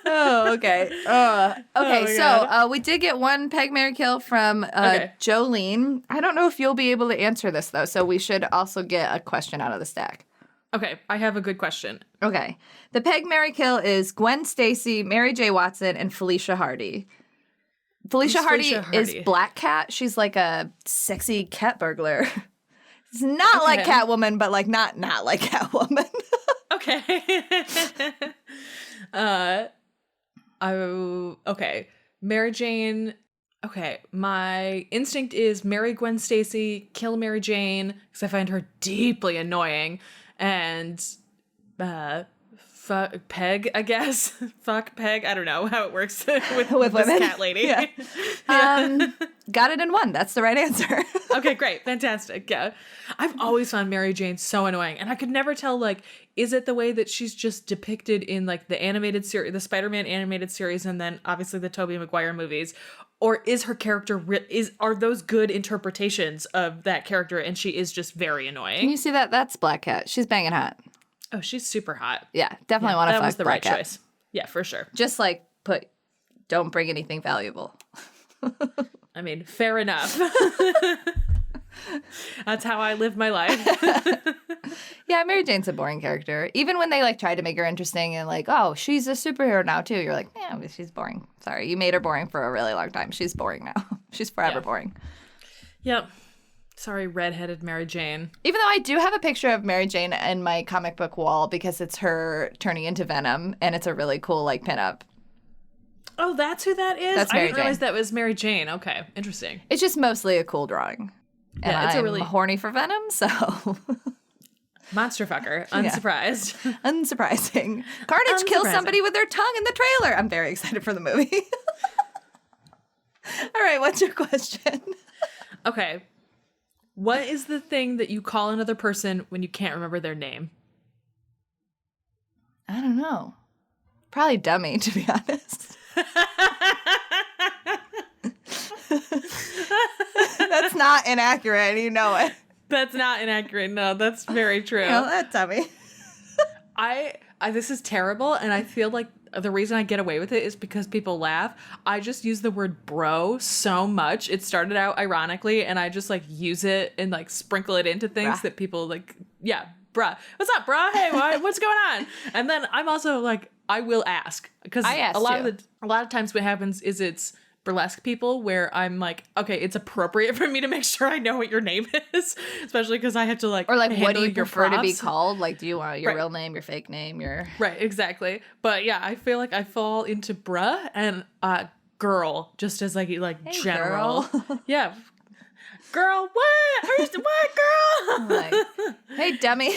Oh, okay. Okay, Oh, so we did get one Peg, Marry, Kill from Jolene. I don't know if you'll be able to answer this, though, so we should also get a question out of the stack. Okay, I have a good question. Okay. The Peg, Marry, Kill is Gwen Stacy, Mary J. Watson, and Felicia Hardy. Felicia Hardy is Black Cat. She's like a sexy cat burglar. It's not like Catwoman, but like not like Catwoman. Okay. Okay. Mary Jane. Okay. My instinct is marry Gwen Stacy, kill Mary Jane, because I find her deeply annoying. And fuck Peg, I guess. Fuck Peg. I don't know how it works with women. This cat lady. Yeah. Got it in one. That's the right answer. Okay, great. Fantastic. Yeah. I've always found Mary Jane so annoying. And I could never tell, like, is it the way that she's just depicted in, like, the animated series, the Spider-Man animated series, and then obviously the Tobey Maguire movies? Or is her character, are those good interpretations of that character and she is just very annoying? Can you see that? That's Black Cat. She's banging hot. Oh, she's super hot. Yeah, definitely want to fuck That was the Black right Cat. choice. Yeah, for sure. Just like don't bring anything valuable. I mean, fair enough. That's how I live my life. Yeah, Mary Jane's a boring character. Even when they like tried to make her interesting and like, oh, she's a superhero now too. You're like, yeah, she's boring. Sorry, you made her boring for a really long time. She's boring now. She's forever boring. Yep. Sorry, redheaded Mary Jane. Even though I do have a picture of Mary Jane in my comic book wall because it's her turning into Venom and it's a really cool like pinup. Oh, that's who that is? That's I Mary didn't realize that was Mary Jane. Okay, interesting. It's just mostly a cool drawing. And Yeah, it's I'm a really horny for Venom, so monster fucker. Unsurprised. Unsurprising. Carnage kills somebody with their tongue in the trailer. I'm very excited for the movie. All right, what's your question? Okay. What is the thing that you call another person when you can't remember their name? I don't know. Probably dummy, to be honest. That's not inaccurate. You know it. That's not inaccurate. No, that's very true. You know, that's dummy. I this is terrible, and I feel like the reason I get away with it is because people laugh. I just use the word bro so much. It started out ironically, and I just like use it and like sprinkle it into things that people like, yeah, bruh. What's up, bruh? Hey, what's going on? And then I'm also like, I will ask. Because a lot of times what happens is it's burlesque people where I'm like, okay, it's appropriate for me to make sure I know what your name is, especially because I have to like, or like, what do you prefer props. to be called? Like, do you want your real name, your fake name, your right? Exactly. But yeah, I feel like I fall into bruh and girl just as like hey, general. Girl. Yeah. Girl, what? What, girl? Like, hey, dummy.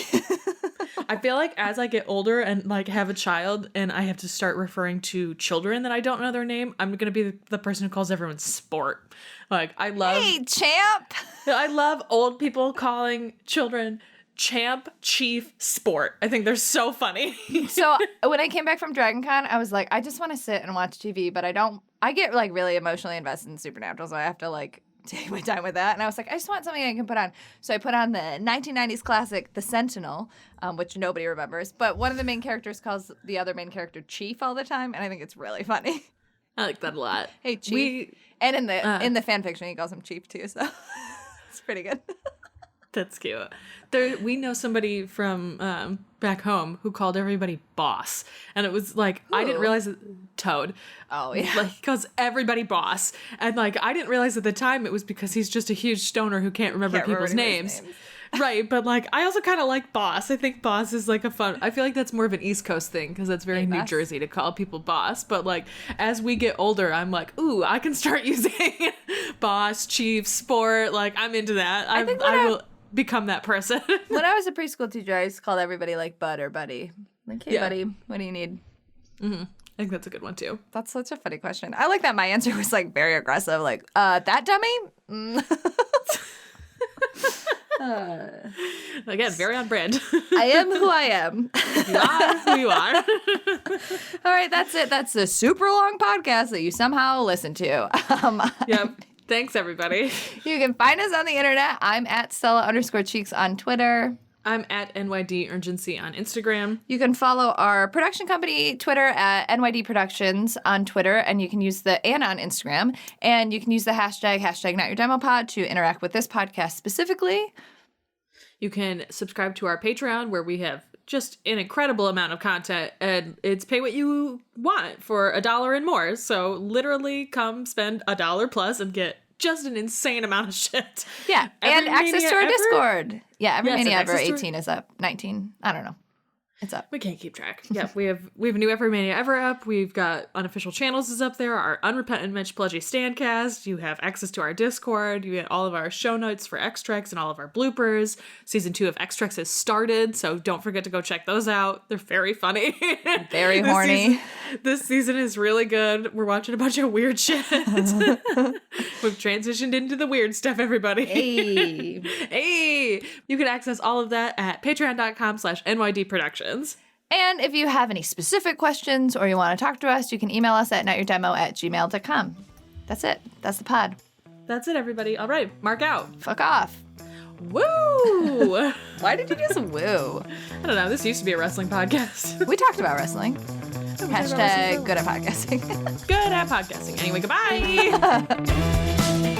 I feel like as I get older and like have a child and I have to start referring to children that I don't know their name, I'm going to be the person who calls everyone sport. Like I love hey, champ. I love old people calling children champ, chief, sport. I think they're so funny. So when I came back from Dragon Con, I was like, I just want to sit and watch TV, but I get like really emotionally invested in Supernatural, so I have to like take my time with that. And I was like, I just want something I can put on. So I put on the 1990s classic, The Sentinel, which nobody remembers. But one of the main characters calls the other main character Chief all the time. And I think it's really funny. I like that a lot. Hey, Chief. And in the fan fiction, he calls him Chief too. So it's pretty good. That's cute. We know somebody from back home who called everybody boss. And it was like, I didn't realize that Toad. Oh, yeah. Like, he calls everybody boss. And like, I didn't realize at the time it was because he's just a huge stoner who can't remember people's names. Right. But like, I also kind of like boss. I think boss is like I feel like that's more of an East Coast thing because that's very New Jersey to call people boss. But like, as we get older, I'm like, ooh, I can start using boss, chief, sport. Like, I'm into that. I will become that person. When I was a preschool teacher, I used to call everybody like bud or buddy. Like, hey, buddy, what do you need? Mm-hmm. I think that's a good one too. That's such a funny question. I like that my answer was like very aggressive. Like, that dummy? Again, very on brand. I am who I am. You are who you are. All right, that's it. That's a super long podcast that you somehow listen to. Yep. Thanks, everybody. You can find us on the internet. I'm at Stella_Cheeks on Twitter. I'm at NYD Urgency on Instagram. You can follow our production company Twitter at NYD Productions on Twitter, and you can use and on Instagram, and you can use the hashtag #NotYourDemoPod to interact with this podcast specifically. You can subscribe to our Patreon, where we have just an incredible amount of content, and it's pay what you want for $1 and more. So literally come spend $1 plus and get just an insane amount of shit. Yeah, and access to our Discord. Yeah, every Mania ever 18 is up. 19, I don't know. It's up. We can't keep track. Yeah, we have a new Every Mania Ever up. We've got unofficial channels is up there. Our Unrepentant Mitch Pledgy Standcast. You have access to our Discord. You get all of our show notes for X-Trex and all of our bloopers. Season 2 of X-Trex has started, so don't forget to go check those out. They're very funny. Very horny. This season is really good. We're watching a bunch of weird shit. We've transitioned into the weird stuff, everybody. Hey. Hey. You can access all of that at patreon.com/NYD Productions. And if you have any specific questions or you want to talk to us, you can email us at notyourdemo@gmail.com. That's it. That's the pod. That's it, everybody. All right, mark out. Fuck off. Woo! Why did you just woo? I don't know. This used to be a wrestling podcast. We talked about wrestling. Hashtag good at podcasting. Good at podcasting. Anyway, goodbye.